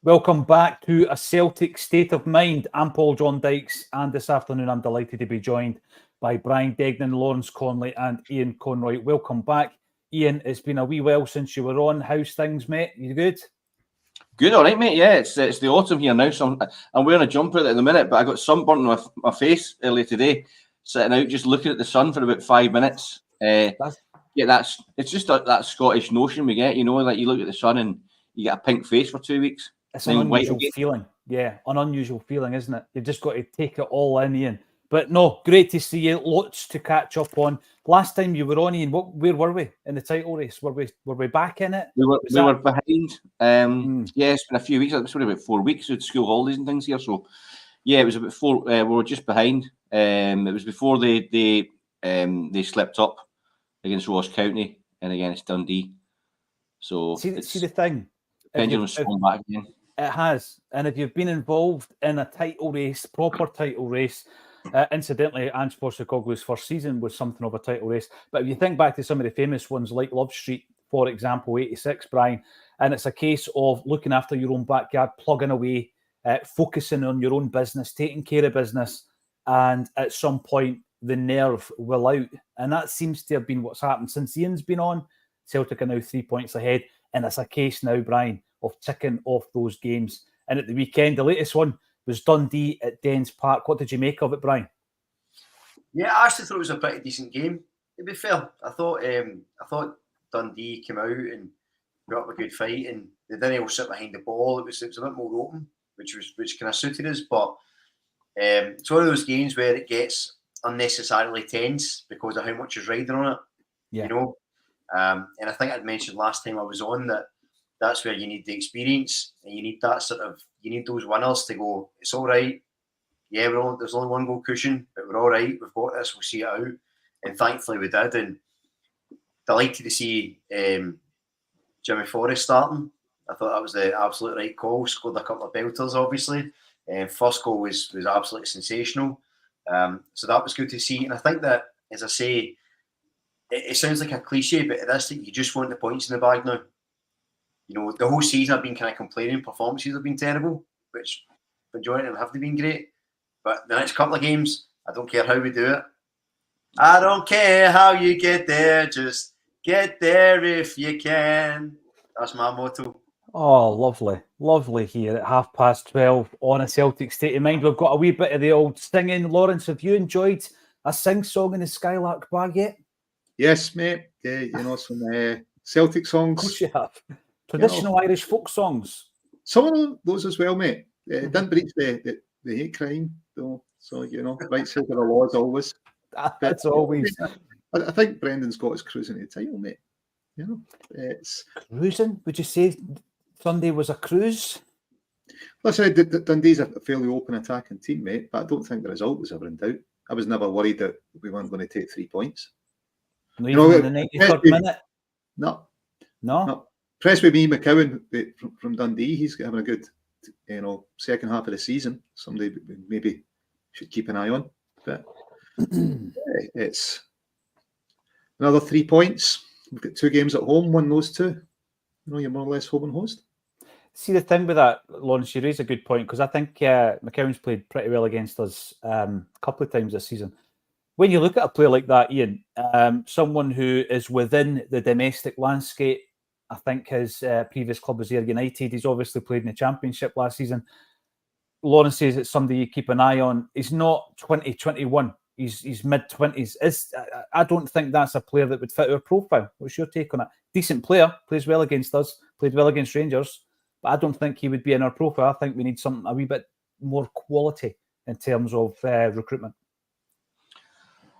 Welcome back to A Celtic State of Mind. I'm Paul John Dykes, and this afternoon I'm delighted to be joined by Brian Degnan, Lawrence Conley and Ian Conroy. Welcome back. Ian, it's been a wee while since you were on. How's things, mate? You good? Good, all right, mate. Yeah, it's the autumn here now, so I'm wearing a jumper at the minute, but I got sunburnt on my face earlier today, sitting out just looking at the sun for about 5 minutes. It's just that Scottish notion we get, like you look at the sun and you get a pink face for 2 weeks. It's an unusual feeling. Yeah, an unusual feeling, isn't it? You've just got to take it all in, Ian. But no, great to see you. Lots to catch up on. Last time you were on, Ian, where were we in the title race? Were we back in it? We were behind. Yeah, it's been a few weeks. It's been about 4 weeks with school holidays and things here. So, yeah, it was about four. We were just behind. It was before they slipped up against Ross County and against Dundee. So see the thing. Pendulum's swung back again. It has, and if you've been involved in a title race, proper title race. Incidentally, Ange Postecoglou's first season was something of a title race. But if you think back to some of the famous ones like Love Street, for example, 86, Brian, and it's a case of looking after your own backyard, plugging away, focusing on your own business, taking care of business, and at some point the nerve will out. And that seems to have been what's happened since Ian's been on. Celtic are now 3 points ahead, and it's a case now, Brian, of ticking off those games. And at the weekend, the latest one was Dundee at Dens Park. What did you make of it, Brian? Yeah, I actually thought it was a pretty decent game, to be fair. I thought Dundee came out and got up a good fight, and they didn't all sit behind the ball. It was a bit more open, which kind of suited us. But it's one of those games where it gets unnecessarily tense because of how much is riding on it. Yeah. And I think I'd mentioned last time I was on that that's where you need the experience and you need that you need those winners to go, it's all right. Yeah, there's only one goal cushion, but we're all right. We've got this. We'll see it out. And thankfully we did. And delighted to see Jimmy Forrest starting. I thought that was the absolute right call. Scored a couple of belters, obviously. First goal was absolutely sensational. So that was good to see. And I think that, as I say, it sounds like a cliche, but it is that you just want the points in the bag now. The whole season I've been kind of complaining. Performances have been terrible, which majority of them have been great. But the next couple of games, I don't care how we do it. I don't care how you get there, just get there if you can. That's my motto. Oh, lovely. Lovely here at 12:30 on A Celtic State of Mind. We've got a wee bit of the old singing. Lawrence, have you enjoyed a sing-song in the Skylark bag yet? Yes, mate. Yeah, some Celtic songs. Of course you have. Traditional Irish folk songs. Some of those as well, mate. It didn't breach the hate crime, though. So, right side of the law as always. That's always. I think Brendan's got his cruising to the title, mate. It's cruising. Would you say Sunday was a cruise? Well, I said Dundee's a fairly open attacking team, mate, but I don't think the result was ever in doubt. I was never worried that we weren't going to take 3 points. No, even in the 93rd minute? No. Press with me, McCowan from Dundee. He's having a good, second half of the season. Somebody maybe should keep an eye on. But it's another 3 points. We've got 2 games at home, won those 2. You're more or less home and host. See, the thing with that, Lawrence, you raise a good point, because I think McCowan's played pretty well against us a couple of times this season. When you look at a player like that, Ian, someone who is within the domestic landscape, I think his previous club was Ayr United. He's obviously played in the Championship last season. Lawrence says it's somebody you keep an eye on. He's not 20, 21. He's mid-20s. I don't think that's a player that would fit our profile. What's your take on it? Decent player, plays well against us, played well against Rangers, but I don't think he would be in our profile. I think we need something a wee bit more quality in terms of recruitment.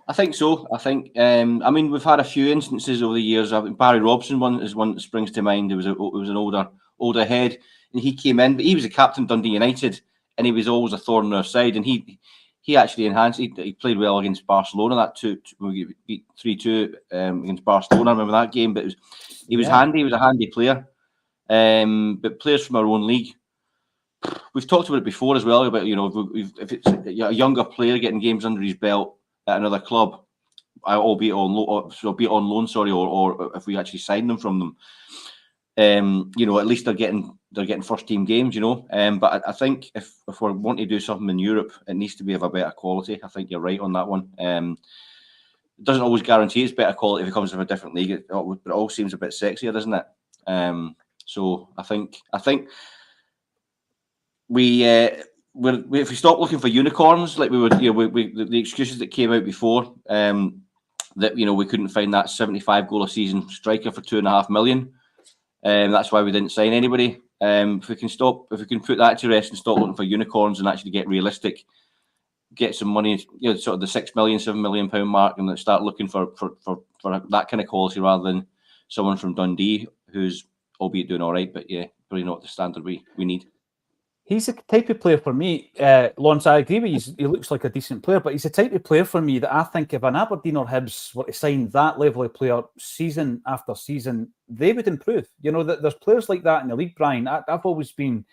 I think so. I think, we've had a few instances over the years. Barry Robson is one that springs to mind. It was an older head, and he came in, but he was a captain of Dundee United, and he was always a thorn in our side. And he actually enhanced. He played well against Barcelona. That we beat 3-2 against Barcelona. I remember that game. But he was handy. He was a handy player. But players from our own league, we've talked about it before as well. About if it's a younger player getting games under his belt at another club, albeit on loan, or if we actually sign them from them. you know, at least they're getting first team games, you know. But I think if we want to do something in Europe, it needs to be of a better quality. I think you're right on that one. It doesn't always guarantee it's better quality if it comes from a different league, but it all seems a bit sexier, doesn't it? So I think we if we stop looking for unicorns, like we would, you know, the excuses that came out before, that, you know, we couldn't find that 75 goal a season striker for $2.5 million. That's why we didn't sign anybody. If we can put that to rest and stop looking for unicorns and actually get realistic, get some money, you know, sort of the £6 million, £7 million mark, and start looking for that kind of quality rather than someone from Dundee who's albeit doing all right, but yeah, really not the standard we need. He's the type of player for me, Lawrence, I agree with you. He looks like a decent player, but he's the type of player for me that I think if an Aberdeen or Hibs were to sign that level of player season after season, they would improve. You know, there's players like that in the league, Brian. I've always been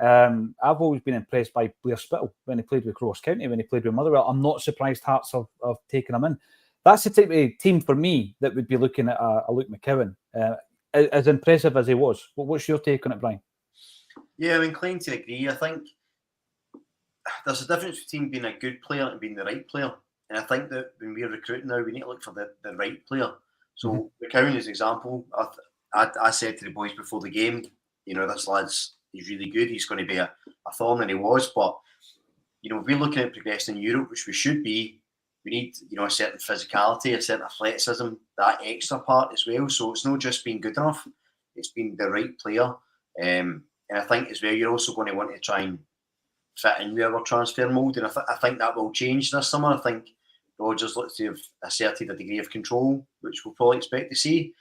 impressed by Blair Spittle when he played with Ross County, when he played with Motherwell. I'm not surprised Hearts have taken him in. That's the type of team for me that would be looking at a Luke McCowan, as impressive as he was. What's your take on it, Brian? Yeah, I'm inclined to agree. I think there's a difference between being a good player and being the right player. And I think that when we're recruiting now, we need to look for the right player. So McCowan is an example. I said to the boys before the game, you know, this lad's, he's really good. He's going to be a thorn, and he was. But, you know, if we're looking at progressing in Europe, which we should be, we need, you know, a certain physicality, a certain athleticism, that extra part as well. So it's not just being good enough, it's being the right player. And I think as well, you're also going to want to try and fit in with our transfer mould. And I think that will change this summer. I think Rodgers looks to have asserted a degree of control, which we'll probably expect to see.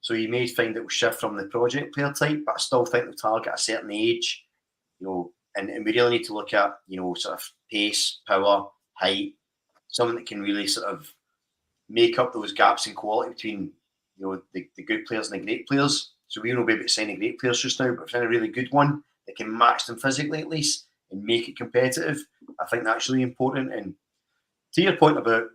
So you may find it will shift from the project player type, but I still think they'll target a certain age, you know, and we really need to look at, you know, sort of pace, power, height, someone that can really sort of make up those gaps in quality between, you know, the good players and the great players. So we won't be able to sign great players just now, but find a really good one that can match them physically at least and make it competitive. I think that's really important. And to your point about,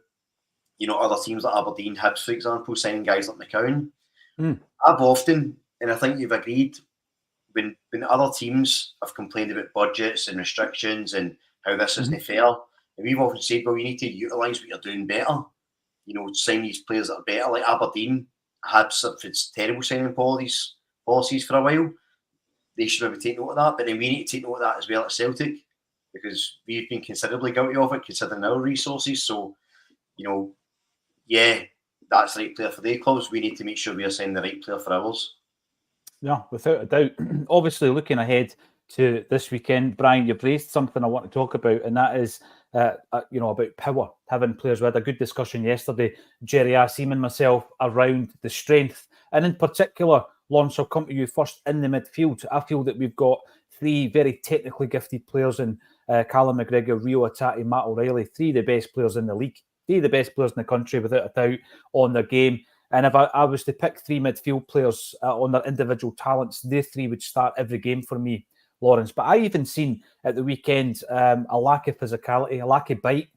you know, other teams like Aberdeen, Hibs, for example, signing guys like McCowan, I've often, and I think you've agreed, when other teams have complained about budgets and restrictions and how this isn't fair, and we've often said, well, you need to utilise what you're doing better. You know, sign these players that are better, like Aberdeen. Hibs have had terrible signing policies for a while. They should maybe take note of that, but then we need to take note of that as well at Celtic, because we've been considerably guilty of it, considering our resources. So, you know, yeah, that's the right player for their clubs. We need to make sure we are signing the right player for ours. Yeah, without a doubt. Obviously, looking ahead to this weekend, Brian, you've raised something I want to talk about, and that is, you know, about power. Having players, we had a good discussion yesterday, Jerry Acsom and myself, around the strength, and in particular, Lawrence, I'll come to you first in the midfield. I feel that we've got three very technically gifted players in Callum McGregor, Rio Atati, Matt O'Reilly, three of the best players in the league, three of the best players in the country, without a doubt, on their game. And if I was to pick three midfield players on their individual talents, they three would start every game for me, Lawrence. But I even seen at the weekend a lack of physicality, a lack of bite.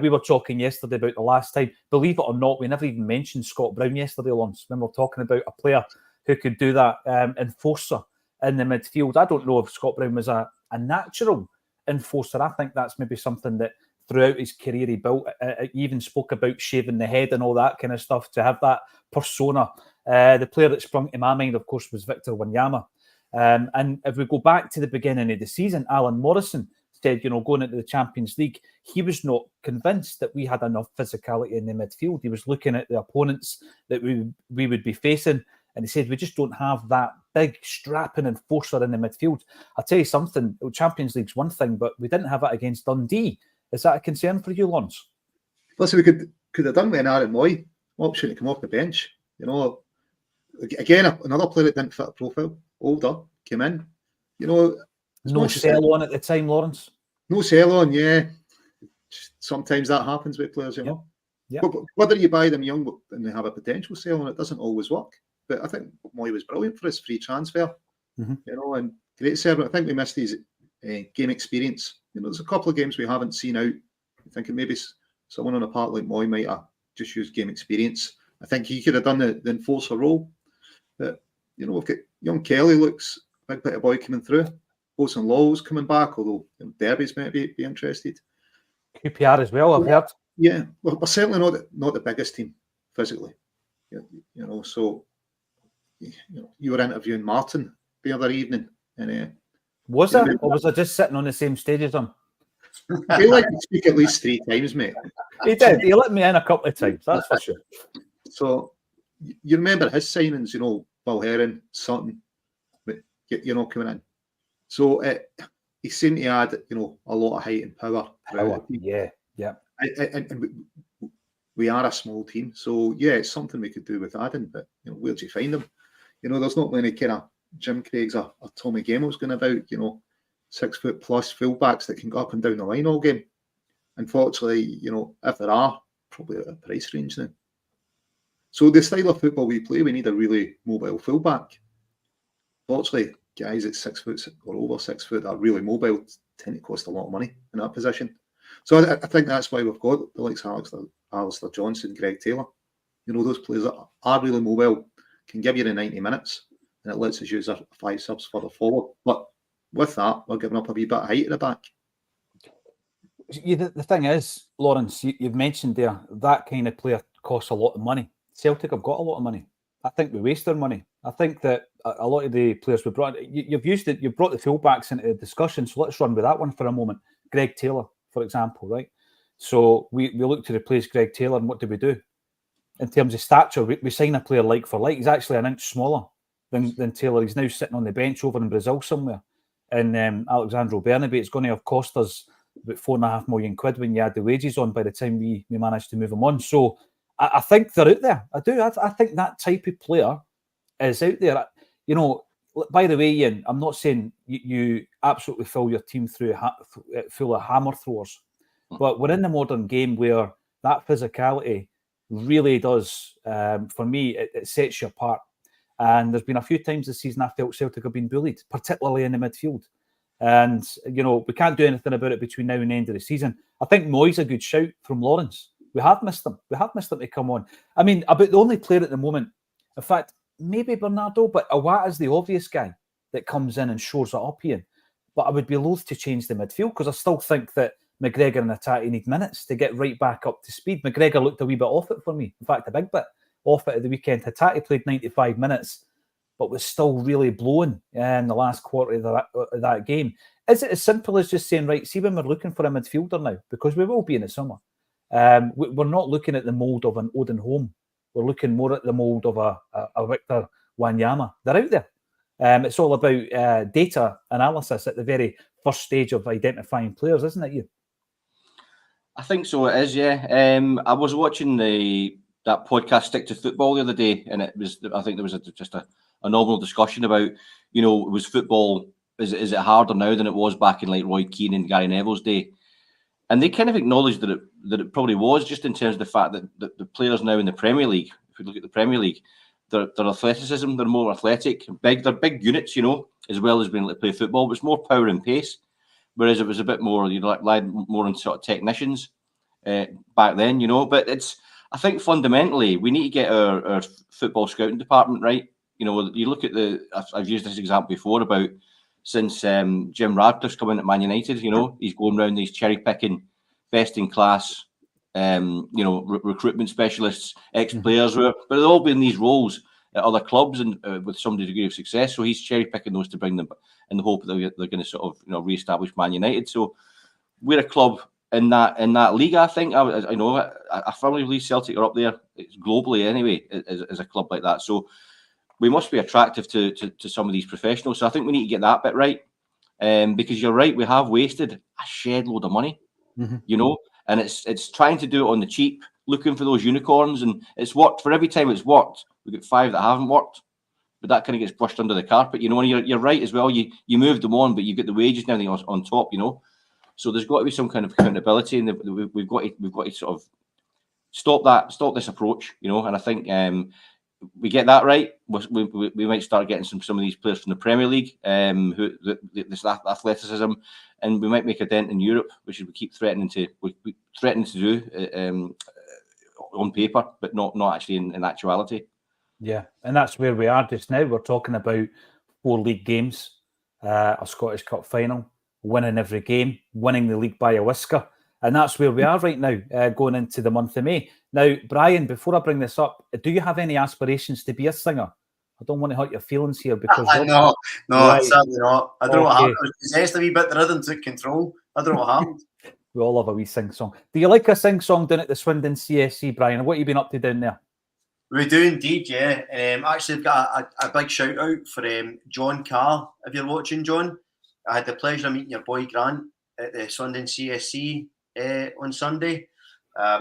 We were talking yesterday about the last time. Believe it or not, we never even mentioned Scott Brown yesterday, Lawrence, when we were talking about a player who could do that, enforcer in the midfield. I don't know if Scott Brown was a natural enforcer. I think that's maybe something that throughout his career he built. He even spoke about shaving the head and all that kind of stuff to have that persona. The player that sprung to my mind, of course, was Victor Wanyama. And if we go back to the beginning of the season, Alan Morrison said, you know, going into the Champions League, he was not convinced that we had enough physicality in the midfield. He was looking at the opponents that we would be facing, and he said, we just don't have that big strapping enforcer in the midfield. I'll tell you something, Champions League's one thing, but we didn't have it against Dundee. Is that a concern for you, Lawrence? Listen, we could have done with an Aaron Moy option to come off the bench. You know, again, another player that didn't fit a profile, older, came in. You know, no sell on at the time, Lawrence. No sell on, yeah. Sometimes that happens with players, you know. Yeah. But whether you buy them young and they have a potential sell on, it doesn't always work. But I think Moy was brilliant for his free transfer. You know, and great servant. I think we missed his game experience. You know, there's a couple of games we haven't seen out. I'm thinking maybe someone on a part like Moy might have just used game experience. I think he could have done the enforcer role. But we've got young Kelly, looks big bit of boy coming through. Bosun Lawl's coming back, although Derby's might be interested. QPR as well, I've heard. Yeah, we're certainly not the biggest team physically. So you were interviewing Martin the other evening, and was I, or was I just sitting on the same stage as him? He liked to speak at least 3 times, mate. He did. He let me in a couple of times, that's for sure. So you remember his signings, Will Heron, Sutton, coming in. So he seemed to add, a lot of height and power. Yeah. And we are a small team, so yeah, it's something we could do with adding. But where do you find them? There's not many kind of Jim Craigs or Tommy Gemmell's going about. 6 foot plus fullbacks that can go up and down the line all game. Unfortunately, if there are, probably at a price range now. So the style of football we play, we need a really mobile fullback. Fortunately, guys at 6 foot or over 6 foot that are really mobile tend to cost a lot of money in that position. So I think that's why we've got the likes of Alistair Johnson, Greg Taylor. Those players that are really mobile, can give you the 90 minutes, and it lets us use our 5 subs further forward. But with that, we're giving up a wee bit of height at the back. The thing is, Lawrence, you've mentioned there, that kind of player costs a lot of money. Celtic have got a lot of money. I think we waste our money. I think that a lot of the players we brought, you've brought the fullbacks into the discussion, so let's run with that one for a moment. Greg Taylor, for example, right? So we look to replace Greg Taylor, and what do we do? In terms of stature, we sign a player like for like. He's actually an inch smaller than Taylor. He's now sitting on the bench over in Brazil somewhere. And Alexandro Bernabei, it's going to have cost us about £4.5 million when you add the wages on by the time we managed to move him on. So I think they're out there. I do. I think that type of player is out there. By the way, Ian, I'm not saying you absolutely fill your team full of hammer throwers, but we're in the modern game where that physicality really does, for me, it sets you apart. And there's been a few times this season I felt Celtic have been bullied, particularly in the midfield. And, we can't do anything about it between now and the end of the season. I think Moy's a good shout from Lawrence. We have missed them. We have missed them to come on. I mean, about the only player at the moment, in fact, maybe Bernardo, but Awata's the obvious guy that comes in and shores it up, Ian. But I would be loath to change the midfield because I still think that McGregor and Hatate need minutes to get right back up to speed. McGregor looked a wee bit off it for me. In fact, a big bit off it at the weekend. Hatate played 95 minutes, but was still really blowing in the last quarter of that game. Is it as simple as just saying, right, see when we're looking for a midfielder now, because we will be in the summer, we're not looking at the mould of an Odin Holm. We're looking more at the mould of a Victor Wanyama. They're out there. It's all about data analysis at the very first stage of identifying players, isn't it, you? I think so, it is, yeah. I was watching that podcast Stick to Football the other day, and I think there was just a normal discussion about, was football, is it harder now than it was back in like Roy Keane and Gary Neville's day? And they kind of acknowledged that it probably was, just in terms of the fact that the players now in the Premier League, if we look at the Premier League, their athleticism, they're more athletic, they're big units, as well as being able to play football, but it's more power and pace. Whereas it was a bit more, relied more on sort of technicians back then, But I think fundamentally we need to get our football scouting department right. You look at I've used this example before about since Jim Radcliffe's come in at Man United, he's going around these cherry picking, best in class, recruitment specialists, ex-players, but they've all been in these roles at other clubs and with some degree of success. So he's cherry picking those to bring them in the hope that they're going to sort of re-establish Man United. So we're a club in that league. I think I firmly believe Celtic are up there. It's globally anyway as a club like that. So we must be attractive to some of these professionals. So I think we need to get that bit right. Because you're right, we have wasted a shed load of money, and it's trying to do it on the cheap, looking for those unicorns, and it's worked. For every time it's worked, we've got 5 that haven't worked, but that kind of gets brushed under the carpet. And you're right as well. You moved them on, but you've got the wages and everything on top. So there's got to be some kind of accountability, and we've got to sort of stop this approach. And I think we get that right, we might start getting some of these players from the Premier League, who this athleticism, and we might make a dent in Europe, which we keep threatening to do on paper, but not actually in actuality. Yeah, and that's where we are just now. We're talking about 4 league games, a Scottish Cup final, winning every game, winning the league by a whisker. And that's where we are right now, going into the month of May. Now, Brian, before I bring this up, do you have any aspirations to be a singer? I don't want to hurt your feelings here because no, right. Certainly not. I don't know what happened. I was possessed a wee bit. The rhythm took control. I don't know what happened. We all have a wee sing song. Do you like a sing song down at the Swindon CSC, Brian? What have you been up to down there? We do indeed, yeah. Actually, I've got a big shout out for John Carr. If you're watching, John, I had the pleasure of meeting your boy Grant at the Swindon CSC on Sunday.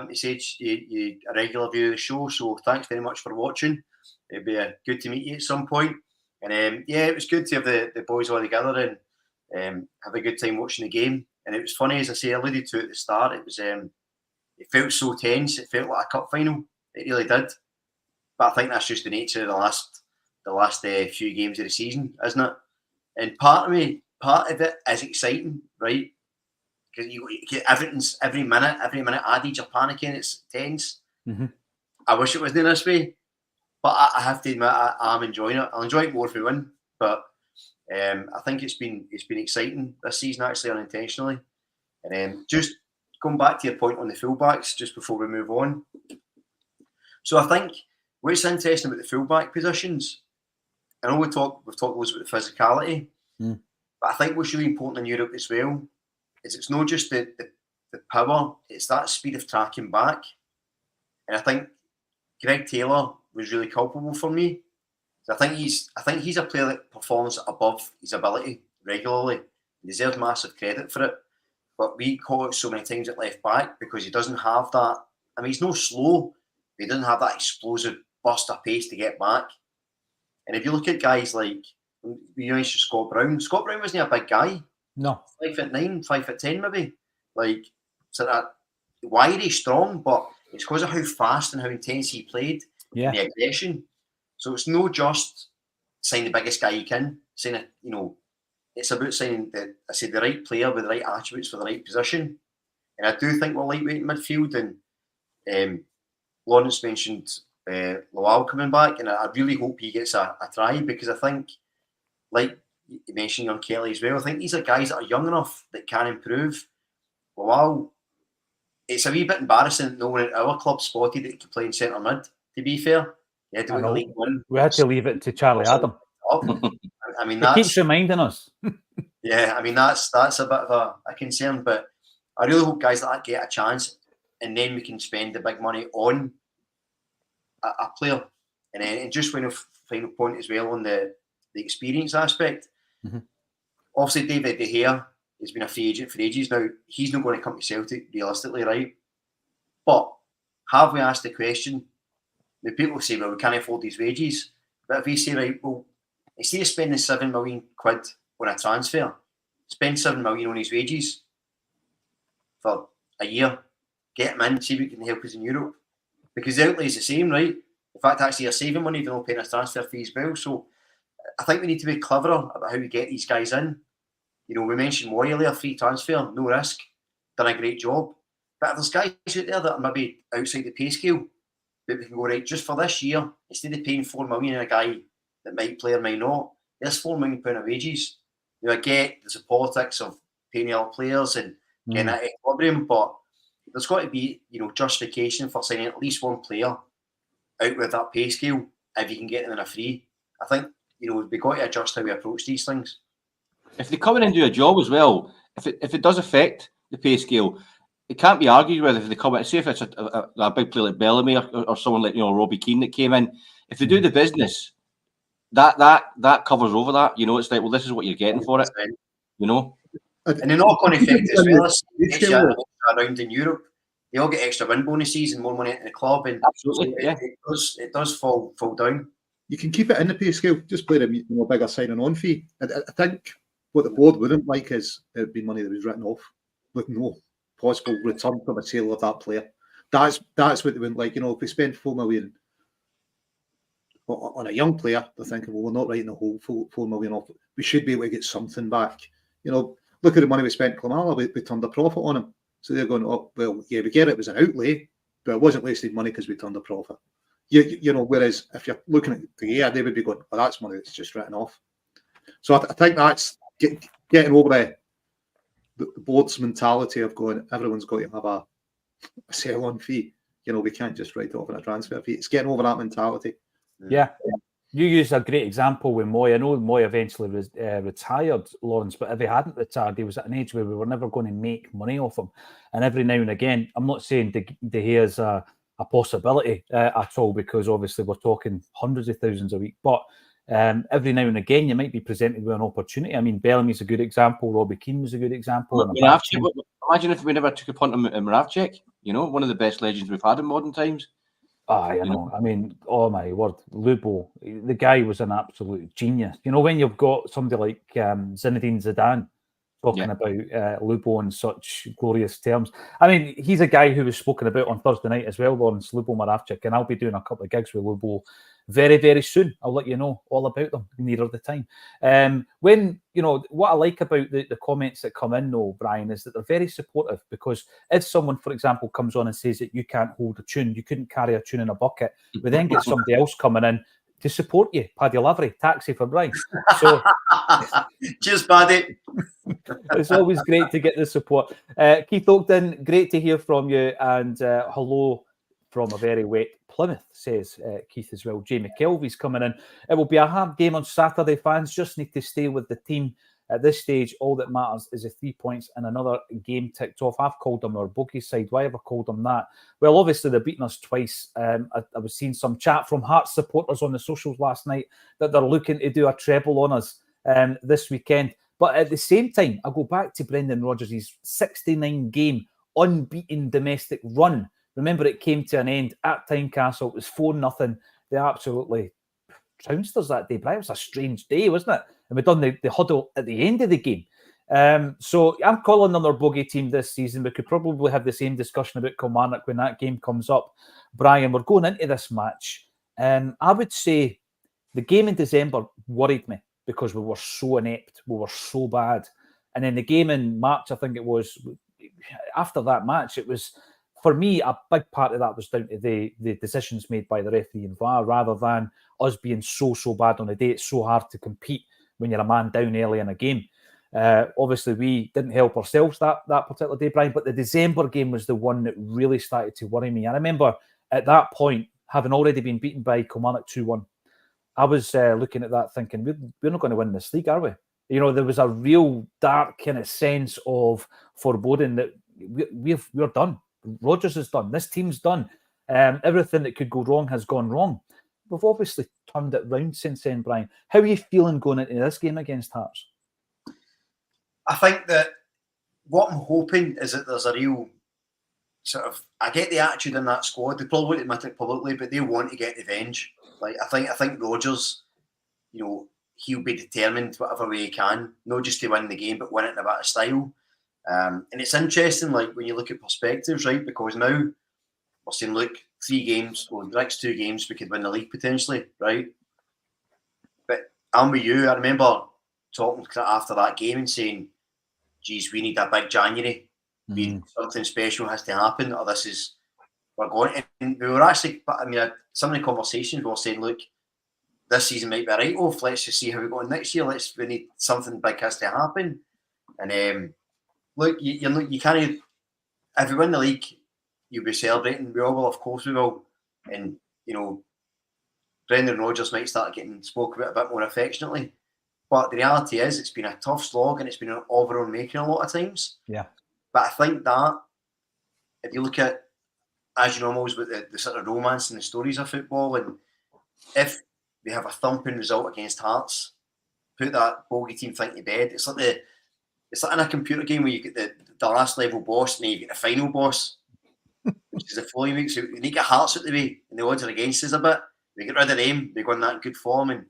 He said you a regular view of the show, so thanks very much for watching. It'd be good to meet you at some point. And yeah, it was good to have the boys all together and have a good time watching the game. And it was funny, as I say, I alluded to at the start. It was it felt so tense. It felt like a cup final. It really did. But I think that's just the nature of the last few games of the season, isn't it? And part of it is exciting, right? Because you get everything's every minute added, you're panicking, it's tense. Mm-hmm. I wish it wasn't this way, but I have to admit I'm enjoying it. I'll enjoy it more if we win, but I think it's been exciting this season, actually, unintentionally. And just going back to your point on the fullbacks, just before we move on. So I think what's interesting about the fullback positions, I know we've talked loads about the physicality, but I think what's really important in Europe as well is it's not just the power, it's that speed of tracking back. And I think Greg Taylor was really culpable for me. So I think he's a player that performs above his ability regularly. He deserves massive credit for it. But we call it so many times at left back because he doesn't have that. I mean, he's no slow, but he doesn't have that explosive burst of pace to get back. And if you look at guys like, you mentioned Scott Brown. Scott Brown wasn't a big guy. No. 5'9", 5'10", maybe. Like, sort of wiry, strong, but it's because of how fast and how intense he played. Yeah. The aggression. So it's no just sign the biggest guy you can. Sign it's about signing the right player with the right attributes for the right position. And I do think we're lightweight in midfield. And Lawrence mentioned Lowell coming back, and I really hope he gets a try because I think, like you mentioned, young Kelly as well. I think these are guys that are young enough that can improve. Lowell, it's a wee bit embarrassing that no one at our club spotted that he could play in centre mid. To be fair, he had to win the League One. We had to leave it to Charlie Adam. I mean, he keeps reminding us. Yeah, I mean that's a bit of a concern, but I really hope guys like that get a chance, and then we can spend the big money on a player. And just when a final point as well on the experience aspect. Mm-hmm. Obviously, David De Gea has been a free agent for ages now. He's not going to come to Celtic realistically, right? But have we asked the question? The people say, well, we can't afford these wages. But if we say, right, well, instead of spending £7 million on a transfer, spend £7 million on his wages for a year, get him in, see if he can help us in Europe. Because the outlay is the same, right? In fact, actually, you're saving money if you're not paying a transfer fee as well. So I think we need to be cleverer about how we get these guys in. You know, we mentioned Moy earlier, free transfer, no risk, done a great job. But if there's guys out there that are maybe outside the pay scale, that we can go, right, just for this year, instead of paying £4 million on a guy that might play or might not, there's £4 million of wages. You know, I get there's the politics of paying other players and getting that equilibrium, but there's got to be, you know, justification for signing at least one player out with that pay scale if you can get them in a free. I think, you know, we've got to adjust how we approach these things. If they come in and do a job as well, if it does affect the pay scale, it can't be argued with if they come in. Say if it's a big player like Bellamy or someone like, you know, Robbie Keane that came in, if they do the business, that covers over that. You know, it's like, well, this is what you're getting for it. You know, and the knock-on effect as well is around in Europe. They all get extra win bonuses and more money into the club, and absolutely, so it does fall down. You can keep it in the pay scale, just play a bigger signing on fee. I think what the board wouldn't like is it would be money that was written off with no possible return from a sale of that player. That's what they wouldn't like. You know, if we spend $4 million on a young player, they're thinking, well, we're not writing the whole $4 million off. We should be able to get something back. You know, look at the money we spent on Klamala. We turned a profit on him. So they're going, oh, well, yeah, we get it was an outlay, but it wasn't wasted money because we turned a profit. You know, whereas if you're looking at the year, they would be going, well, that's money that's just written off. So I think that's getting over the board's mentality of going, everyone's got to have a sell-on fee. You know, we can't just write off on a transfer fee. It's getting over that mentality. Yeah. You used a great example with Moy. I know Moy eventually retired, Lawrence, but if he hadn't retired, he was at an age where we were never going to make money off him. And every now and again, I'm not saying De Gea is a possibility at all, because obviously we're talking hundreds of thousands a week. But every now and again, you might be presented with an opportunity. I mean, Bellamy's a good example. Robbie Keane was a good example. Imagine if we never took a punt on Moravcik, you know, one of the best legends we've had in modern times. I know. I mean, oh my word, Lubo, the guy was an absolute genius. You know, when you've got somebody like Zinedine Zidane talking about Lubo in such glorious terms. I mean, he's a guy who was spoken about on Thursday night as well, Lawrence, Lubo Moravcik, and I'll be doing a couple of gigs with Lubo very, very soon. I'll let you know all about them nearer the time. When, you know, what I like about the comments that come in, though, Brian, is that they're very supportive, because if someone, for example, comes on and says that you can't hold a tune, you couldn't carry a tune in a bucket, we then get somebody else coming in to support you. Paddy Lavery, taxi for Brian. So, cheers, Paddy. It's always great to get the support. Keith Oakden, great to hear from you, and hello from a very wet Plymouth, says Keith as well. Jamie Kelvy's coming in. It will be a hard game on Saturday. Fans just need to stay with the team. At this stage, all that matters is the 3 points and another game ticked off. I've called them our bogey side. Why have I called them that? Well, obviously, they've beaten us twice. I was seeing some chat from Hearts supporters on the socials last night that they're looking to do a treble on us this weekend. But at the same time, I go back to Brendan Rodgers' 69-game unbeaten domestic run. Remember, it came to an end at Tynecastle. It was 4-0. They absolutely trounced us that day. But it was a strange day, wasn't it? And we'd done the huddle at the end of the game. So I'm calling them our bogey team this season. We could probably have the same discussion about Kilmarnock when that game comes up. Brian, we're going into this match. I would say the game in December worried me because we were so inept. We were so bad. And then the game in March, I think it was, after that match, it was, for me, a big part of that was down to the decisions made by the referee and VAR, rather than us being so bad on the day. It's so hard to compete when you're a man down early in a game. Obviously, we didn't help ourselves that particular day, Brian, but the December game was the one that really started to worry me. I remember at that point, having already been beaten by Kilmarnock 2-1, I was looking at that thinking, we're not going to win this league, are we? You know, there was a real dark kind of sense of foreboding that we're done. Rodgers is done. This team's done. Everything that could go wrong has gone wrong. We've obviously turned it round since then, Brian. How are you feeling going into this game against Hearts? I think that what I'm hoping is that there's a real sort of, I get the attitude in that squad. They probably won't admit it publicly, but they want to get revenge. Like I think Rodgers, you know, he'll be determined whatever way he can, not just to win the game, but win it in a bit of style. And it's interesting, like when you look at perspectives, right? Because now we're saying, look, 3 games, well, the next 2 games, we could win the league potentially, right? But I'm with you. I remember talking after that game and saying, geez, we need a big January. Something special has to happen, or we're going. And we were actually, I mean, some of the conversations we were saying, look, this season might be a write-off. Let's just see how we go on next year. We need something big has to happen. And look, you can't. If we win the league, you'll be celebrating. We all will, of course we will. And you know, Brendan Rodgers might start getting spoken about a bit more affectionately. But the reality is, it's been a tough slog, and it's been an overall making a lot of times. Yeah. But I think that if you look at, as you know, almost with the sort of romance and the stories of football, and if we have a thumping result against Hearts, put that bogey team thing to bed. It's like in a computer game where you get the last level boss and then you get the final boss, which is the following week. So you need to get Hearts out the way, and the odds are against us a bit. We get rid of them, we go in that good form, and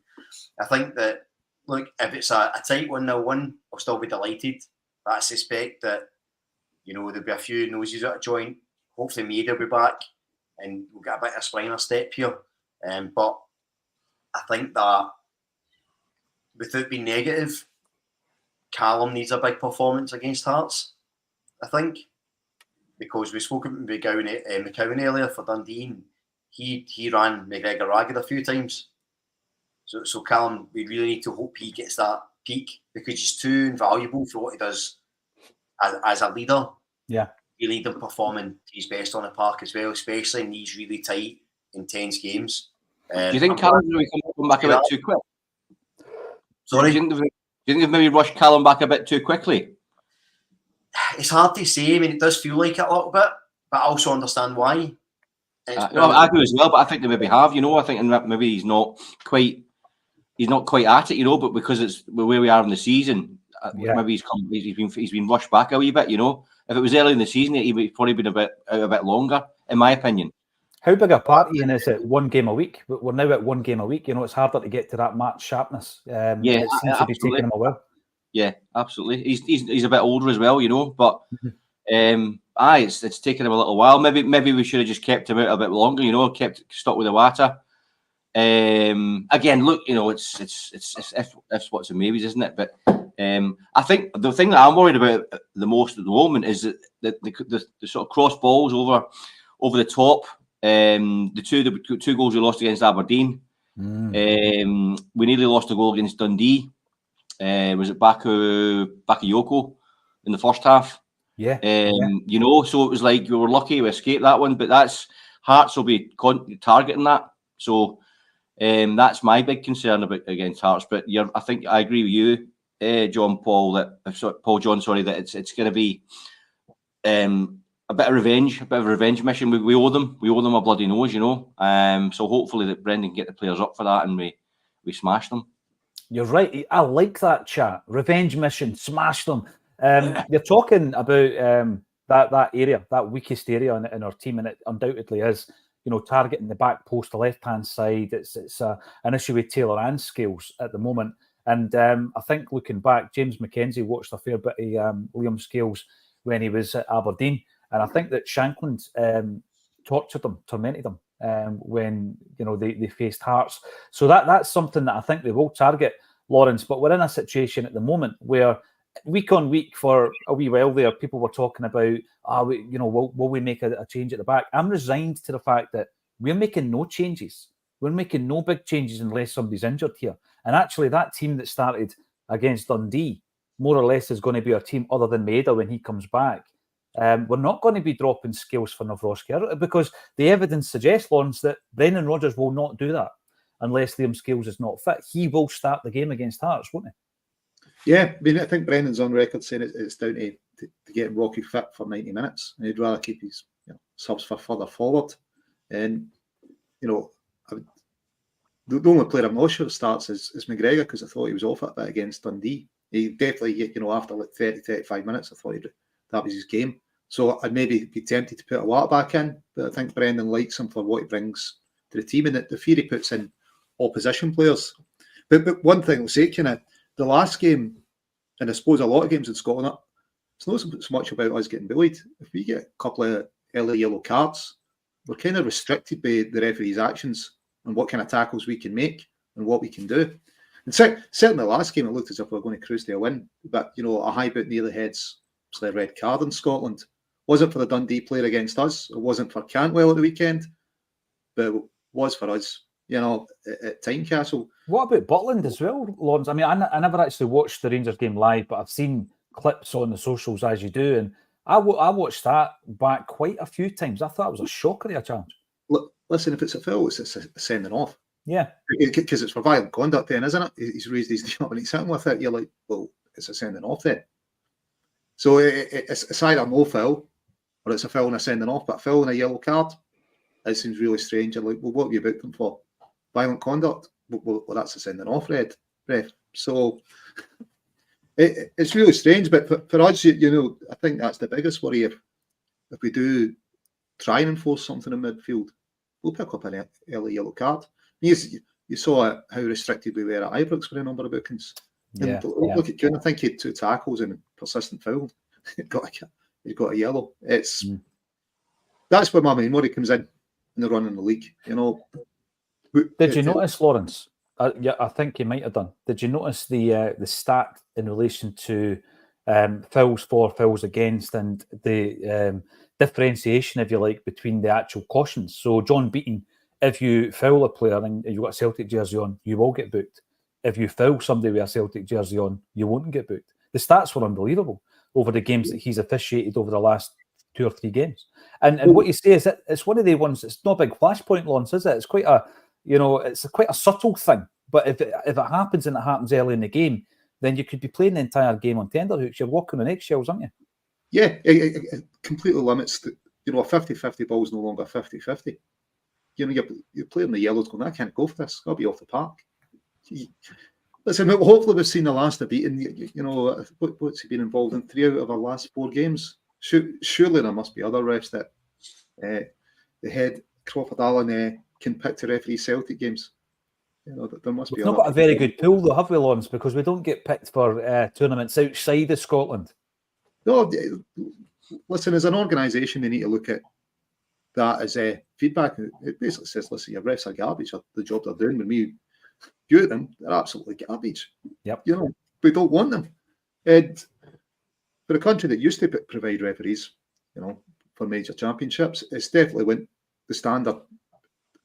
I think that, look, if it's a tight 1-0 win, I'll still be delighted. But I suspect that, you know, there'll be a few noses out of joint. Hopefully Meade will be back and we'll get a bit of a spring in our step here. But I think that without being negative, Callum needs a big performance against Hearts, I think. Because we spoke about McCowan earlier for Dundee. he ran McGregor ragged a few times. So Callum, we really need to hope he gets that peak, because he's too invaluable for what he does as a leader. Yeah. You need him performing his best on the park as well, especially in these really tight, intense games. Do you think Callum's going to come back a bit too quick? Sorry? Do you think they've maybe rushed Callum back a bit too quickly? It's hard to say. I mean, it does feel like it a little bit, but I also understand why. I do as well, but I think they maybe have. I think maybe he's not quite at it. But because it's where we are in the season, maybe he's been rushed back a wee bit. If it was early in the season, he would probably been out a bit longer, in my opinion. How big a part, Ian, is it? 1 game a week. We're now at 1 game a week. It's harder to get to that match sharpness. It seems to be taking him a while. Yeah, absolutely. He's a bit older as well, but it's taken him a little while. Maybe we should have just kept him out a bit longer, kept stuck with the water. Again, look, it's ifs, what's and maybes, isn't it? But I think the thing that I'm worried about the most at the moment is that the sort of cross balls over the top. The two goals we lost against Aberdeen. We nearly lost a goal against Dundee. Was it Bakayoko in the first half? Yeah. So it was like we were lucky we escaped that one, but Hearts will be targeting that. So that's my big concern against Hearts. But I think I agree with you, Paul John, that it's going to be a bit of revenge mission. We owe them a bloody nose, So hopefully that Brendan can get the players up for that and we smash them. You're right. I like that chat. Revenge mission, smash them. You're talking about that area, that weakest area in our team, and it undoubtedly is. Targeting the back post, the left-hand side. It's an issue with Taylor and Scales at the moment. And I think looking back, James McKenzie watched a fair bit of Liam Scales when he was at Aberdeen. And I think that Shankland tortured them, tormented them when they faced Hearts. So that's something that I think they will target, Lawrence. But we're in a situation at the moment where week on week for a wee while there, people were talking about, will we make a change at the back? I'm resigned to the fact that we're making no changes. We're making no big changes unless somebody's injured here. And actually, that team that started against Dundee more or less is going to be our team other than Maeda when he comes back. We're not going to be dropping Scales for Nawrocki because the evidence suggests, Lawrence, that Brendan Rodgers will not do that unless Liam Scales is not fit. He will start the game against Hearts, won't he? Yeah, I think Brendan's on record saying it's down to get Rocky fit for 90 minutes. And he'd rather keep his subs for further forward. And, the only player I'm not sure starts is McGregor, because I thought he was off it a bit against Dundee. He definitely, after like 30, 35 minutes, I thought that was his game. So I'd maybe be tempted to put a lot back in, but I think Brendan likes him for what he brings to the team and the fear he puts in opposition players. But one thing I'll say, the last game, and I suppose a lot of games in Scotland, it's not so much about us getting bullied. If we get a couple of early yellow cards, we're kind of restricted by the referee's actions and what kind of tackles we can make and what we can do. And certainly the last game, it looked as if we were going to cruise to a win. But, a high boot near the head's a red card in Scotland. Wasn't for the Dundee player against us. It wasn't for Cantwell at the weekend. But it was for us, at Tynecastle. What about Butland as well, Lawrence? I mean, I never actually watched the Rangers game live, but I've seen clips on the socials as you do. And I watched that back quite a few times. I thought it was a shocker of a challenge. Look, listen, if it's a foul, it's a sending off. Yeah. Because it's for violent conduct then, isn't it? He's raised his knee up and he's sitting with it. You're like, well, it's a sending off then. So it's either no foul or it's a foul and a sending off. But a foul and a yellow card, it seems really strange. You're like, well, what have you booked them for? Violent conduct? Well, that's a sending off, ref. So it's really strange. But for us, I think that's the biggest worry. If we do try and enforce something in midfield, we'll pick up an early yellow card. You saw how restricted we were at Ibrox for a number of bookings. Yeah, Look at Kuhn. I think he had 2 tackles and a persistent foul. He got a yellow. That's where my main worry comes in the run in the league. Did you notice, Lawrence? I think you might have done. Did you notice the stat in relation to fouls for, fouls against, and the differentiation, if you like, between the actual cautions? So John Beaton if you foul a player and you've got a Celtic jersey on, you will get booked. If you foul somebody with a Celtic jersey on, you won't get booked. The stats were unbelievable over the games that he's officiated over the last 2 or 3 games. And what you say is that it's one of the ones, it's not a big flashpoint, Lawrence, is it? It's quite a, it's quite a subtle thing. But if it happens and it happens early in the game, then you could be playing the entire game on tenterhooks. You're walking on eggshells, aren't you? Yeah, it completely limits. A 50-50 ball is no longer 50-50. You're playing the yellows going, I can't go for this. I'll be off the park. Listen, hopefully we've seen the last of beating. What's he been involved in? 3 out of our last 4 games. Surely there must be other refs that the head Crawford Allen can pick to referee Celtic games. There must be. We've not got a very good pool though, have we, Lawrence? Because we don't get picked for tournaments outside of Scotland. No, listen, as an organisation, they need to look at that as feedback. It basically says, listen, your refs are garbage. The job they're doing, when we view them, they're absolutely garbage. Yep. We don't want them. And for a country that used to provide referees, for major championships, it's definitely went, the standard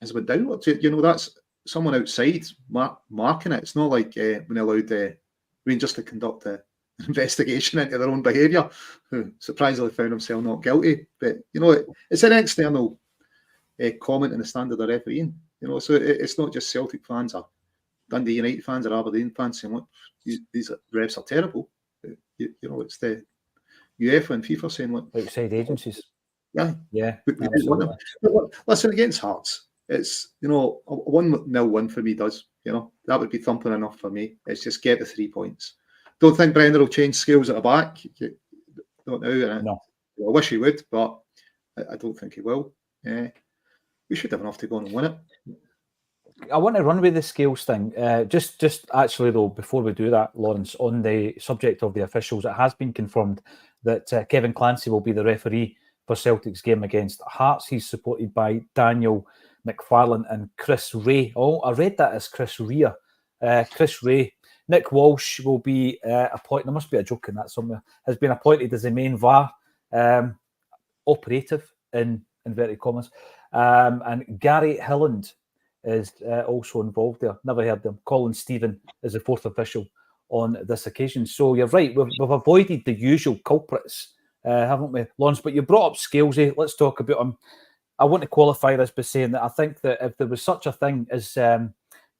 has went downwards. That's someone outside marking it. It's not like when they allowed Rangers to conduct an investigation into their own behaviour, who surprisingly found themselves not guilty. But it's an external comment on the standard of refereeing. So it's not just Celtic fans or Dundee United fans or Aberdeen fans saying, look, these refs are terrible. It's the UEFA and FIFA saying, look, outside agencies. Yeah. We want them. But listen, against Hearts, it's a 1-0 win for me does. That would be thumping enough for me. It's just get the 3 points. Don't think Brendan will change skills at the back. Don't know. No. I wish he would, but I don't think he will. We should have enough to go on and win it. I want to run with the scales thing. Just actually, though, before we do that, Lawrence, on the subject of the officials, it has been confirmed that Kevin Clancy will be the referee for Celtic's game against Hearts. He's supported by Daniel McFarlane and Chris Ray. Oh, I read that as Chris Rea. Chris Ray. Nick Walsh will be appointed. There must be a joke in that somewhere. Has been appointed as the main VAR operative in inverted commas. And Gary Hilland is also involved there. Never heard them. Colin Stephen is the 4th official on this occasion. So you're right. We've avoided the usual culprits, haven't we, Lawrence? But you brought up Scalesy. Let's talk about him. I want to qualify this by saying that I think that if there was such a thing as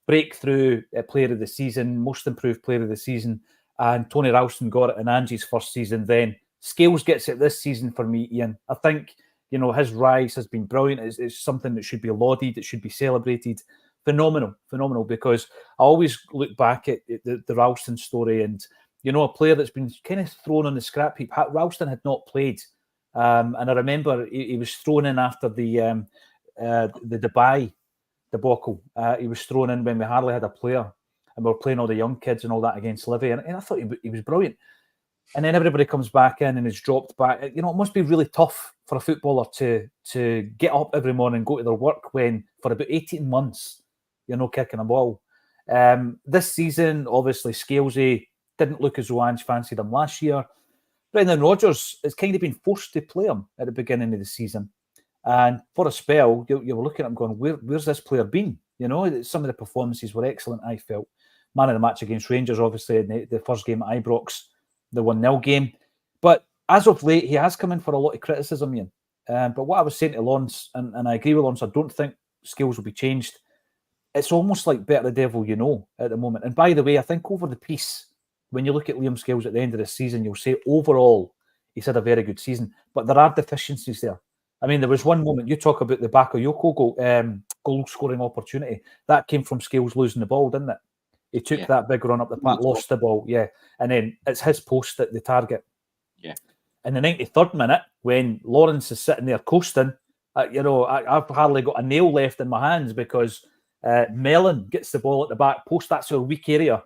breakthrough player of the season, most improved player of the season, and Tony Ralston got it in Angie's first season, then Scales gets it this season for me, Ian. I think his rise has been brilliant. It's something that should be lauded. It should be celebrated. Phenomenal, because I always look back at the Ralston story and, a player that's been kind of thrown on the scrap heap. Ralston had not played. And I remember he was thrown in after the Dubai debacle. He was thrown in when we hardly had a player and we were playing all the young kids and all that against Livy. And I thought he was brilliant. And then everybody comes back in and is dropped back. It must be really tough for a footballer to get up every morning and go to their work when for about 18 months you're not kicking a ball. This season, obviously, Scalesy didn't look as though Ange fancied him last year. Brendan Rodgers has kind of been forced to play him at the beginning of the season. And for a spell, you were looking at him going, where's this player been? Some of the performances were excellent, I felt. Man of the match against Rangers, obviously, in the first game at Ibrox, the 1-0 game. But as of late, he has come in for a lot of criticism, Ian. But what I was saying to Lawrence, and I agree with Lawrence, I don't think Scales will be changed. It's almost like better the devil at the moment. And by the way, I think over the piece, when you look at Liam Scales at the end of the season, you'll say overall, he's had a very good season. But there are deficiencies there. I mean, there was one moment, you talk about the Bakayoko goal-scoring opportunity. That came from Scales losing the ball, didn't it? He took that big run up the path, lost the ball, and then it's his post at the target. Yeah. In the 93rd minute, when Lawrence is sitting there coasting, I've hardly got a nail left in my hands because Mellon gets the ball at the back post. That's our weak area.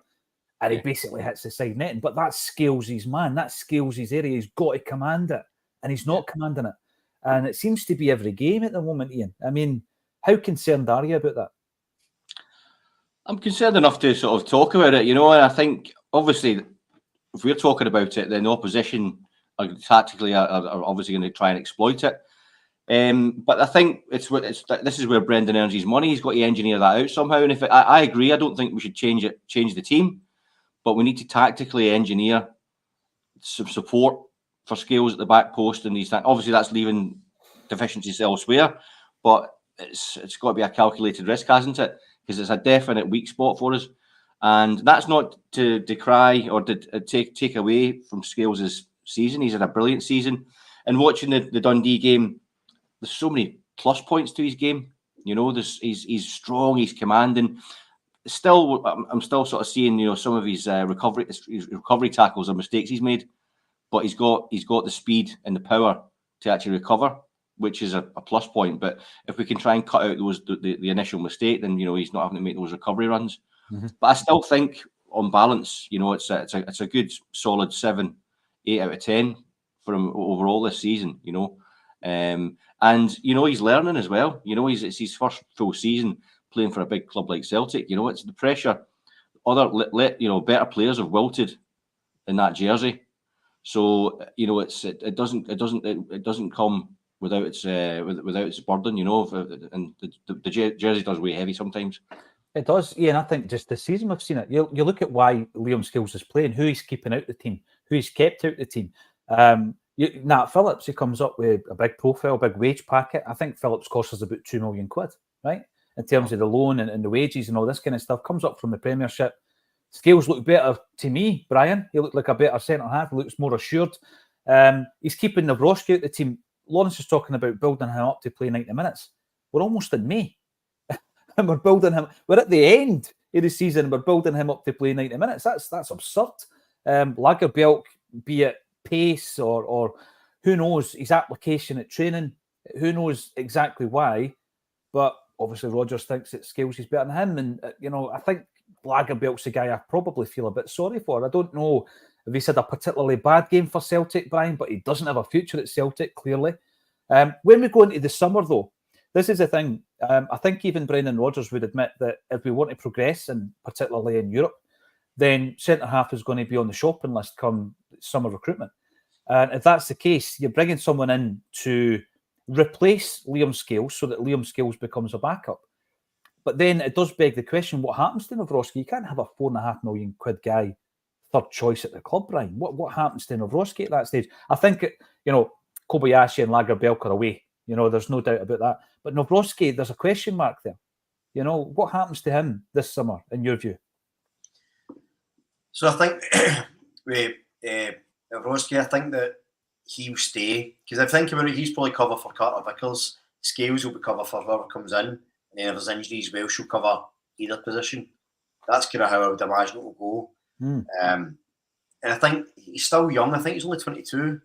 And he basically hits the side netting. But that's Scalesy's man. That's Scalesy's area. He's got to command it. And he's not commanding it. And it seems to be every game at the moment, Ian. I mean, how concerned are you about that? I'm concerned enough to sort of talk about it, and I think, obviously, if we're talking about it, then the opposition are tactically are obviously going to try and exploit it. But I think this is where Brendan earns his money. He's got to engineer that out somehow. And I agree, I don't think we should change the team, but we need to tactically engineer some support for Scales at the back post and these things. Obviously, that's leaving deficiencies elsewhere, but it's got to be a calculated risk, hasn't it? Because it's a definite weak spot for us. And that's not to decry or to take away from Scales' season. He's had a brilliant season. And watching the Dundee game, there's so many plus points to his game. You know, he's strong, he's commanding. Still, I'm still sort of seeing, you know, some of his recovery tackles and mistakes he's made, but he's got the speed and the power to actually recover, which is a plus point. But if we can try and cut out the initial mistake, then, you know, he's not having to make those recovery runs. Mm-hmm. But I still think, on balance, you know, it's a good solid 7, 8 out of 10 for him overall this season. You know, and you know he's learning as well. You know, it's his first full season playing for a big club like Celtic. You know, it's the pressure. Other better players have wilted in that jersey. So you know, it doesn't come without its burden. You know, and the jersey does weigh heavy sometimes. It does, yeah, and I think just this season we've seen it. You look at why Liam Scales is playing, who he's keeping out the team, who he's kept out the team. Nat Phillips, he comes up with a big profile, big wage packet. I think Phillips costs us about £2 million, right? In terms of the loan and the wages and all this kind of stuff. Comes up from the Premiership. Scales look better to me, Brian. He looked like a better centre-half. He looks more assured. He's keeping Nawrocki out the team. Lawrence is talking about building him up to play 90 minutes. We're almost in May. And we're building him. We're at the end of the season. We're building him up to play 90 minutes. That's absurd. Lagerbielke, be it pace or who knows, his application at training, who knows exactly why, but obviously Rodgers thinks that Scales is better than him. And, you know, I think Lagerbielke's the guy I probably feel a bit sorry for. I don't know if he's had a particularly bad game for Celtic, Brian, but he doesn't have a future at Celtic, clearly. When we go into the summer, though, this is the thing. I think even Brendan Rodgers would admit that if we want to progress, and particularly in Europe, then centre-half is going to be on the shopping list come summer recruitment. And if that's the case, you're bringing someone in to replace Liam Scales so that Liam Scales becomes a backup. But then it does beg the question, what happens to Nawrocki? You can't have a £4.5 million guy third choice at the club, Brian. What happens to Nawrocki at that stage? I think, you know, Kobayashi and Lagerbielke are away. You know, there's no doubt about that. But Nawrocki, there's a question mark there. You know, what happens to him this summer, in your view? So I think with Nawrocki, I think that he'll stay. Because if I think about it, he's probably cover for Carter Vickers. Scales will be cover for whoever comes in. And then if there's injuries, Welsh will cover either position. That's kind of how I would imagine it will go. And I think he's still young. I think he's only 22.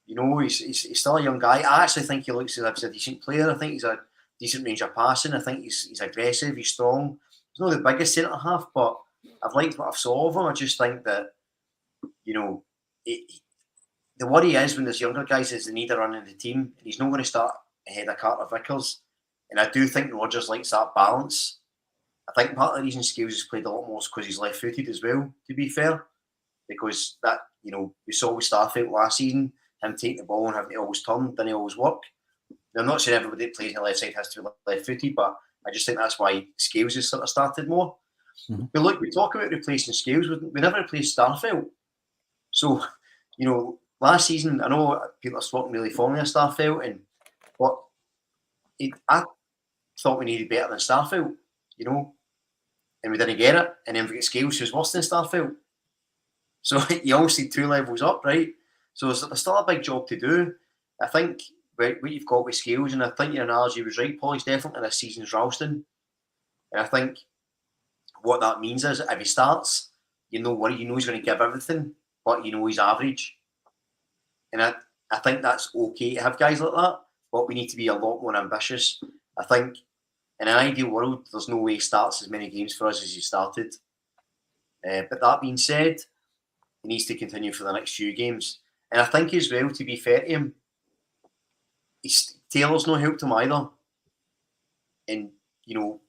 You know, he's still a young guy. I actually think he looks as if he's a decent player. I think he's a decent range of passing. I think he's aggressive. He's strong. He's not the biggest centre half, but I've liked what I've saw of him. I just think that, you know, the worry is when there's younger guys is the need of running the team, and he's not going to start ahead of Carter Vickers. And I do think Rodgers likes that balance. I think part of the reason Scales has played a lot more is because he's left-footed as well, to be fair. Because that, you know, we saw with Starfield last season, him take the ball and having to always turn, didn't always work. Now, I'm not saying everybody that plays on the left side has to be left-footed, but I just think that's why Scales has sort of started more. Mm-hmm. But look, we talk about replacing Scales, we never replaced Starfield. So, you know, last season, I know people are not really fond of Starfield, but I thought we needed better than Starfield, you know, and we didn't get it. And then we get Scales, who's worse than Starfield. So you always see 2 levels up, right? So there's still a big job to do. I think what you've got with Scales, and I think your analogy was right, Paul, he's definitely this season's Ralston. And I think what that means is if he starts, you know he's going to give everything, but you know he's average. And I think that's okay to have guys like that, but we need to be a lot more ambitious. I think in an ideal world, there's no way he starts as many games for us as he started. But that being said, he needs to continue for the next few games. And I think as well, to be fair to him, Taylor's not helped him either. And, you know,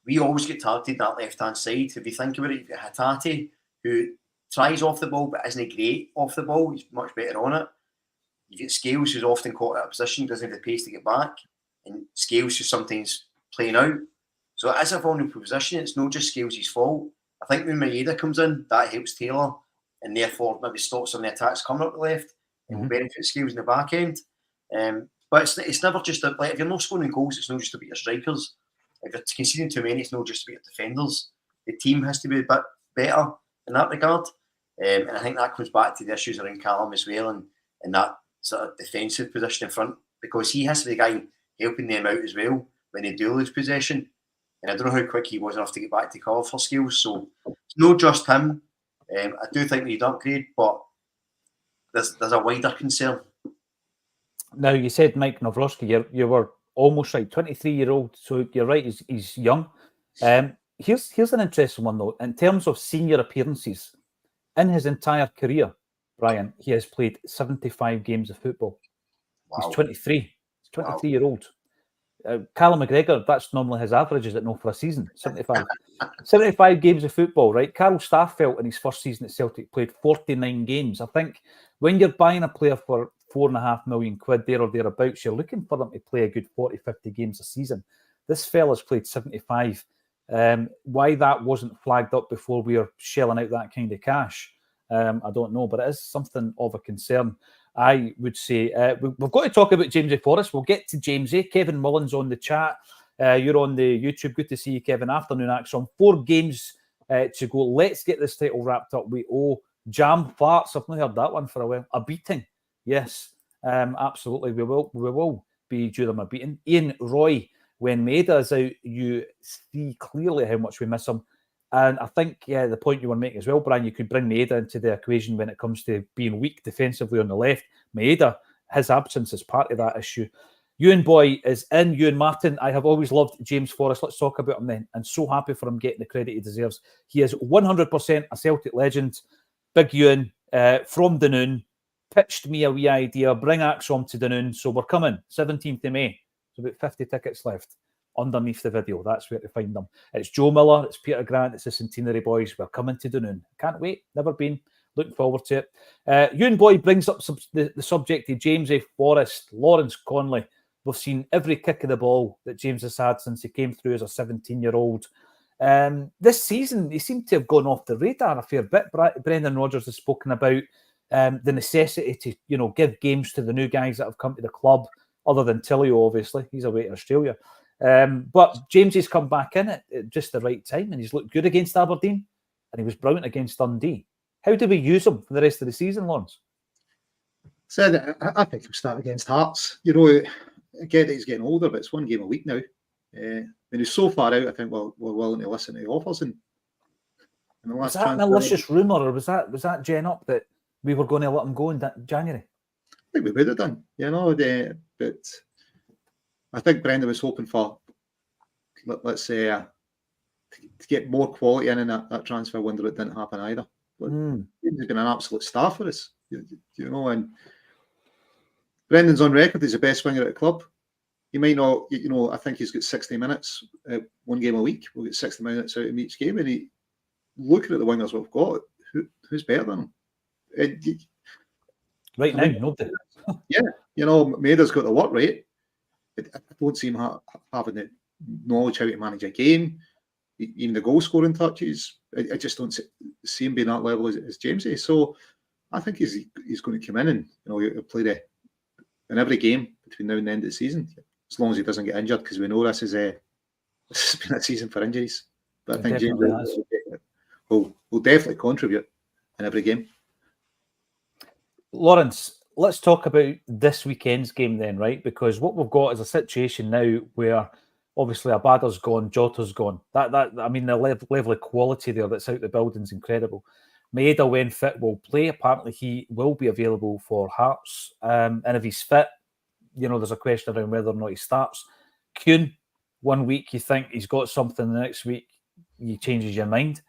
we always get targeted that left-hand side. If you think about it, you've got Hatate, who tries off the ball but isn't great off the ball. He's much better on it. You've got Scales, who's often caught out of position, doesn't have the pace to get back, and Scales who's sometimes playing out. So as a vulnerable position, it's not just Scales' fault. I think when Maeda comes in, that helps Taylor, and therefore maybe stops some of the attacks coming up the left, and will benefit Scales in the back end. But it's never just like, if you're not scoring goals, it's not just about your strikers. If you're conceding too many, it's not just about your defenders. The team has to be a bit better in that regard. And I think that comes back to the issues around Callum as well, and that sort of defensive position in front, because he has to be the guy helping them out as well when they do lose possession. And I don't know how quick he was enough to get back to cover for Scales. So it's not just him. I do think we need to upgrade, but there's a wider concern. Now, you said Mike Nawrocki, you were almost right, 23-year-old, so you're right, he's young. Here's an interesting one, though. In terms of senior appearances, in his entire career, Brian, he has played 75 games of football. Wow. He's 23. He's 23-year-old. Callum McGregor, that's normally his average, is it not, for a season? 75. 75 games of football, right? Carl Starfelt in his first season at Celtic played 49 games. I think when you're buying a player for £4.5 million there or thereabouts, you're looking for them to play a good 40, 50 games a season. This fella's played 75. Why that wasn't flagged up before we were shelling out that kind of cash, I don't know, but it is something of a concern. I would say we've got to talk about Jamesy Forrest. We'll get to Jamesy. Kevin Mullins on the chat. You're on the YouTube. Good to see you, Kevin. Afternoon Acsom. 4 games to go. Let's get this title wrapped up. We owe Jam Farts. I've not heard that one for a while. A beating. Yes, absolutely. We will be due them a beating. Ian Roy, when Maeda is out, you see clearly how much we miss him. And I think, the point you were making as well, Brian, you could bring Maeda into the equation when it comes to being weak defensively on the left. Maeda, his absence is part of that issue. Ewan Boy is in. Ewan Martin, I have always loved James Forrest. Let's talk about him then. And so happy for him getting the credit he deserves. He is 100% a Celtic legend. Big Ewan from Dunoon pitched me a wee idea. Bring Acsom to Dunoon. So we're coming 17th of May. There's about 50 tickets left. Underneath the video, that's where to find them. It's Joe Miller, it's Peter Grant, it's the Centenary Boys. We're coming to Dunoon. Can't wait, never been. Looking forward to it. Ewan Boy brings up the subject of James A. Forrest, Lawrence Conley. We've seen every kick of the ball that James has had since he came through as a 17-year-old. This season, he seemed to have gone off the radar a fair bit. Brendan Rodgers has spoken about the necessity to, give games to the new guys that have come to the club, other than Tillio, obviously. He's away to Australia. But James has come back in at just the right time, and he's looked good against Aberdeen, and he was brilliant against Dundee. How do we use him for the rest of the season, Lawrence? I think he'll start against Hearts. I get that he's getting older, but it's 1 game a week now. When he's so far out, I think we're willing to listen to the offers. And the last was that a malicious rumour, or was that gen up that we were going to let him go in January? I think we would have done, but I think Brendan was hoping for, let's say, to get more quality in that transfer window. It didn't happen either. But he's been an absolute star for us, and Brendan's on record as the best winger at the club. He might not, I think he's got 60 minutes, 1 game a week. We'll get 60 minutes out of each game. And looking at the wingers we've got, who's better than him? Right now, nobody. Yeah, Maeda's got the work rate. I don't see him having the knowledge how to manage a game, even the goal scoring touches. I just don't see him being that level as James is. So I think he's going to come in and he'll play in every game between now and the end of the season, as long as he doesn't get injured, because we know this has been a season for injuries. But I think James will definitely contribute in every game. Lawrence, let's talk about this weekend's game then, right? Because what we've got is a situation now where obviously Abada's gone, Jota's gone. The level of quality there that's out the building's incredible. Maeda, when fit, will play. Apparently, he will be available for Hearts. And if he's fit, there's a question around whether or not he starts. Kuhn, 1 week you think he's got something, the next week he changes your mind.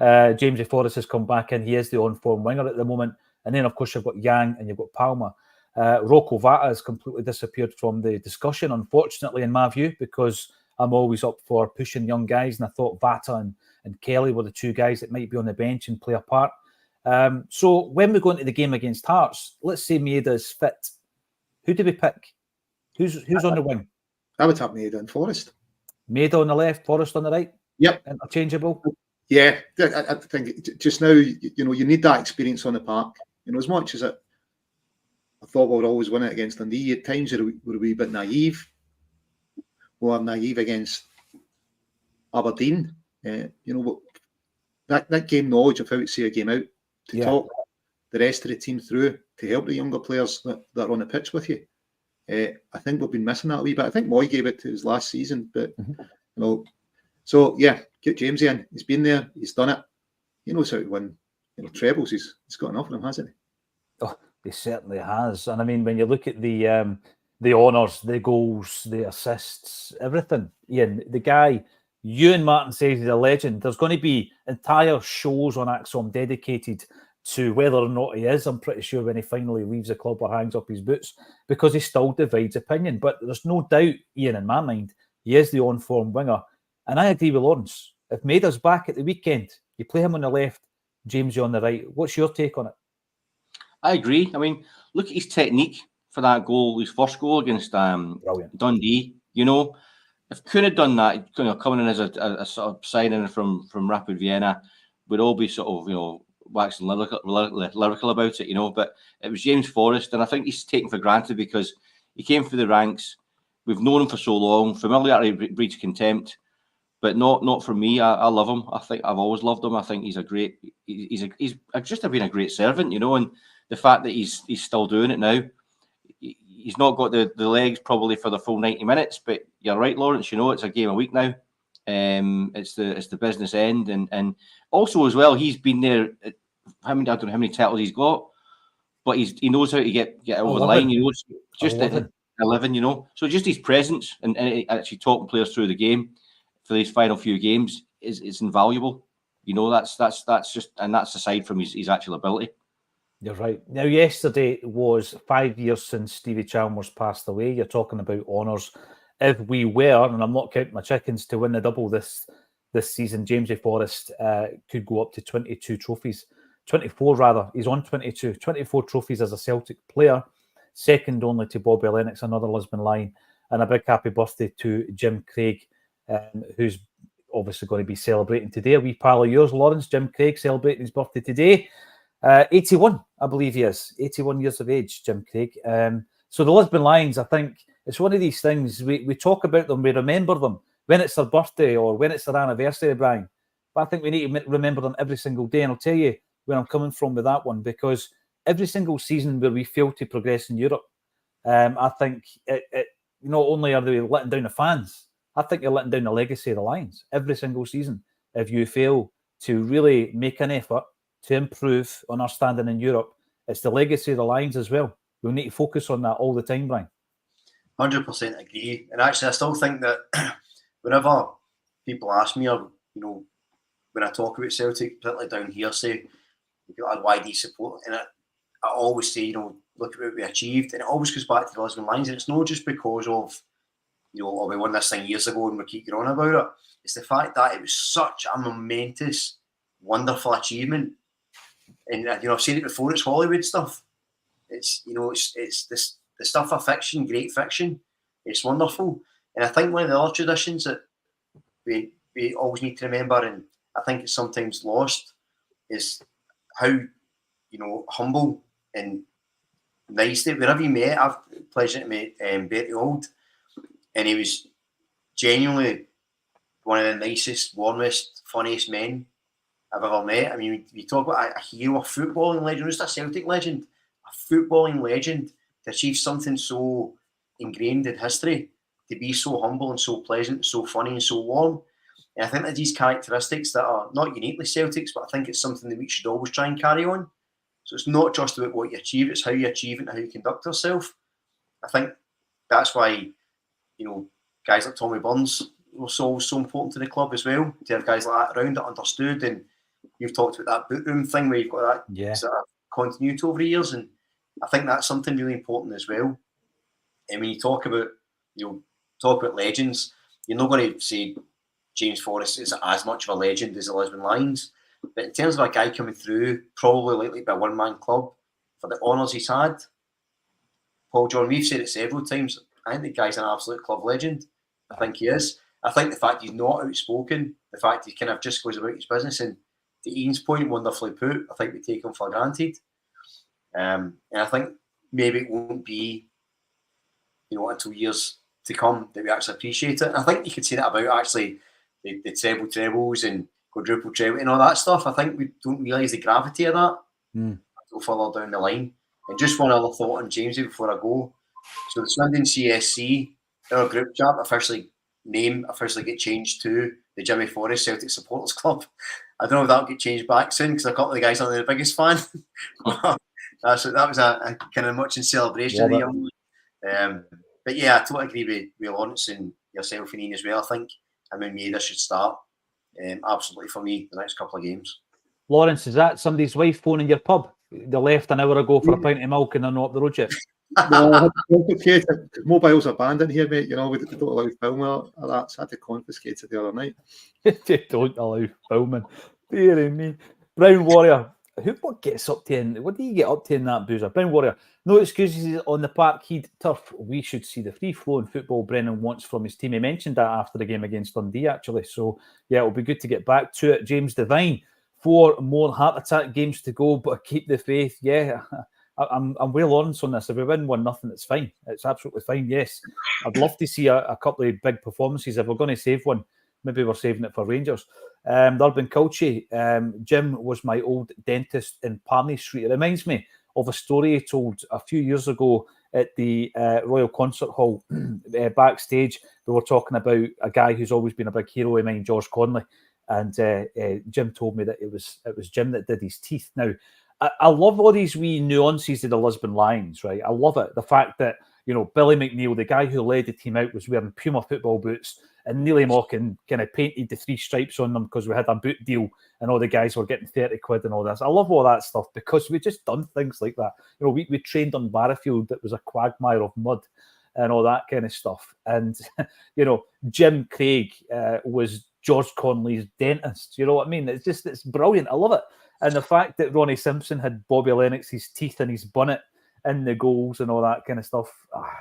James Forrest has come back in. He is the on-form winger at the moment. And then, of course, you've got Yang and you've got Palmer. Rocco Vata has completely disappeared from the discussion, unfortunately, in my view, because I'm always up for pushing young guys. And I thought Vata and Kelly were the 2 guys that might be on the bench and play a part. So when we go into the game against Hearts, let's say Maeda is fit Who do we pick? Who's on the wing? I would have Maida and Forrest. Maida on the left, Forrest on the right. Yep, interchangeable. Yeah, I think just now, you know, you need that experience on the park. You know, as much as I thought we would always win it against Dundee, at times we're a wee bit naive. We're naive against Aberdeen. You know, that game knowledge of how to see a game out, to talk the rest of the team through, to help the younger players that are on the pitch with you. I think we've been missing that a wee bit. I think Moy gave it to us last season, but you know, so yeah, get James in. He's been there. He's done it. He knows how to win. You know, trebles. He's got enough of them, hasn't he? Oh, he certainly has. And I mean, when you look at the honours, the goals, the assists, everything, Ian, the guy, Ewan Martin says he's a legend. There's going to be entire shows on Acsom dedicated to whether or not he is. I'm pretty sure when he finally leaves the club or hangs up his boots, because he still divides opinion. But there's no doubt, Ian, in my mind, he is the on-form winger. And I agree with Lawrence. If Maida's back at the weekend, you play him on the left, Jamesy on the right. What's your take on it? I agree. I mean, look at his technique for that goal, his first goal against Dundee. You know, if Kuhn had done that, you know, coming in as a sort of signing from Rapid Vienna, we'd all be sort of, you know, waxing lyrical about it, you know. But it was James Forrest, and I think he's taken for granted because he came through the ranks. We've known him for so long. Familiarity breeds contempt. But not for me. I love him. I think I've always loved him. I think he's just been a great servant, you know. And the fact that he's still doing it now, he's not got the legs probably for the full 90 minutes. But you're right, Lawrence. You know, it's a game a week now. It's the business end, and also as well, he's been there. I don't know how many titles he's got, but he knows how to get over the line. You know, just 11. You know, so just his presence and actually talking players through the game for these final few games is invaluable. You know, that's just, and that's aside from his actual ability. You're right. Now, yesterday was 5 years since Stevie Chalmers passed away. You're talking about honours. If we were, and I'm not counting my chickens, to win the double this season, Jamesy Forrest could go up to 22 trophies. 24 rather. He's on 22. 24 trophies as a Celtic player, second only to Bobby Lennox, another Lisbon Lion. And a big happy birthday to Jim Craig, who's obviously going to be celebrating today. A wee pal of yours, Lawrence, Jim Craig, celebrating his birthday today. 81, I believe he is. 81 years of age, Jim Craig. So the Lisbon Lions, I think, it's one of these things, we talk about them, we remember them when it's their birthday or when it's their anniversary, Brian. But I think we need to remember them every single day. And I'll tell you where I'm coming from with that one, because every single season where we fail to progress in Europe, I think it not only are they letting down the fans, I think you're letting down the legacy of the Lions every single season if you fail to really make an effort to improve on our standing in Europe. It's the legacy of the Lions as well. We need to focus on that all the time, Brian. 100% agree. And actually, I still think that whenever people ask me, or, you know, when I talk about Celtic, particularly down here, say, why do you support? And I always say, you know, look at what we achieved. And it always goes back to the Lisbon Lions. And it's not just because of, you know, we won this thing years ago and we keep going on about it. It's the fact that it was such a momentous, wonderful achievement. And, you know, I've said it before, it's Hollywood stuff. It's, you know, it's this, the stuff of fiction, great fiction. It's wonderful. And I think one of the other traditions that we always need to remember, and I think it's sometimes lost, is how, you know, humble and nice they, wherever you met. I've had the pleasure to meet Bertie Auld, and he was genuinely one of the nicest, warmest, funniest men I've ever met. I mean, we talk about a hero, a footballing legend, just a Celtic legend, a footballing legend, to achieve something so ingrained in history, to be so humble and so pleasant, so funny and so warm. And I think that these characteristics that are not uniquely Celtics, but I think it's something that we should always try and carry on. So it's not just about what you achieve, it's how you achieve it and how you conduct yourself. I think that's why, you know, guys like Tommy Burns were so important to the club as well, to have guys like that around that understood. And you've talked about that boot room thing where you've got that sort of continuity over the years, and I think that's something really important as well. And when you talk about, legends, you're not going to say James Forrest is as much of a legend as the Lisbon Lions, but in terms of a guy coming through, probably lately by a one-man club, for the honours he's had, Paul John, we've said it several times. I think the guy's an absolute club legend. I think he is. I think the fact he's not outspoken, the fact he kind of just goes about his business, and to Ian's point, wonderfully put, I think we take him for granted. And I think maybe it won't be, until years to come that we actually appreciate it. And I think you could say that about actually the trebles and quadruple treble and all that stuff. I think we don't realise the gravity of that until further down the line. And just one other thought on Jamesy before I go. So the Swindon CSC, our group chat officially get changed to the Jimmy Forrest Celtic Supporters Club. I don't know if that'll get changed back soon because a couple of the guys aren't the biggest fan. That was a kind of much in celebration of the young. But yeah, I totally agree with Lawrence and yourself and Ian as well. I think Maeda should start absolutely for me the next couple of games. Lawrence, is that somebody's wife phoning your pub? They left an hour ago for a pint of milk and they're not up the road yet. No, confiscated. Mobiles are banned in here, mate. We don't allow filming or that. So I had to confiscate it the other night. They don't allow filming. Dear me. Brown Warrior. What gets up to in? What do you get up to in that boozer? Brown Warrior. No excuses on the Parkhead turf. We should see the free-flowing football Brennan wants from his team. He mentioned that after the game against Dundee, actually. So, yeah, it'll be good to get back to it. James Devine. 4 more heart attack games to go, but keep the faith. Yeah, I'm well Lawrence on this. If we win 1-0, it's fine. It's absolutely fine, yes. I'd love to see a couple of big performances. If we're going to save one, maybe we're saving it for Rangers. Urban Culture, Jim was my old dentist in Parney Street. It reminds me of a story he told a few years ago at the Royal Concert Hall backstage. We were talking about a guy who's always been a big hero of mine, George Conley. And Jim told me that it was Jim that did his teeth. Now, I love all these wee nuances of the Lisbon Lions, right? I love it. The fact that, Billy McNeil, the guy who led the team out, was wearing Puma football boots, and Neely Mockin kind of painted the 3 stripes on them because we had a boot deal and all the guys were getting 30 quid and all this. I love all that stuff because we just done things like that. We trained on Barrafield that was a quagmire of mud and all that kind of stuff. And, Jim Craig was George Conley's dentist. You know what I mean? It's brilliant. I love it. And the fact that Ronnie Simpson had Bobby Lennox's teeth in his bonnet in the goals and all that kind of stuff.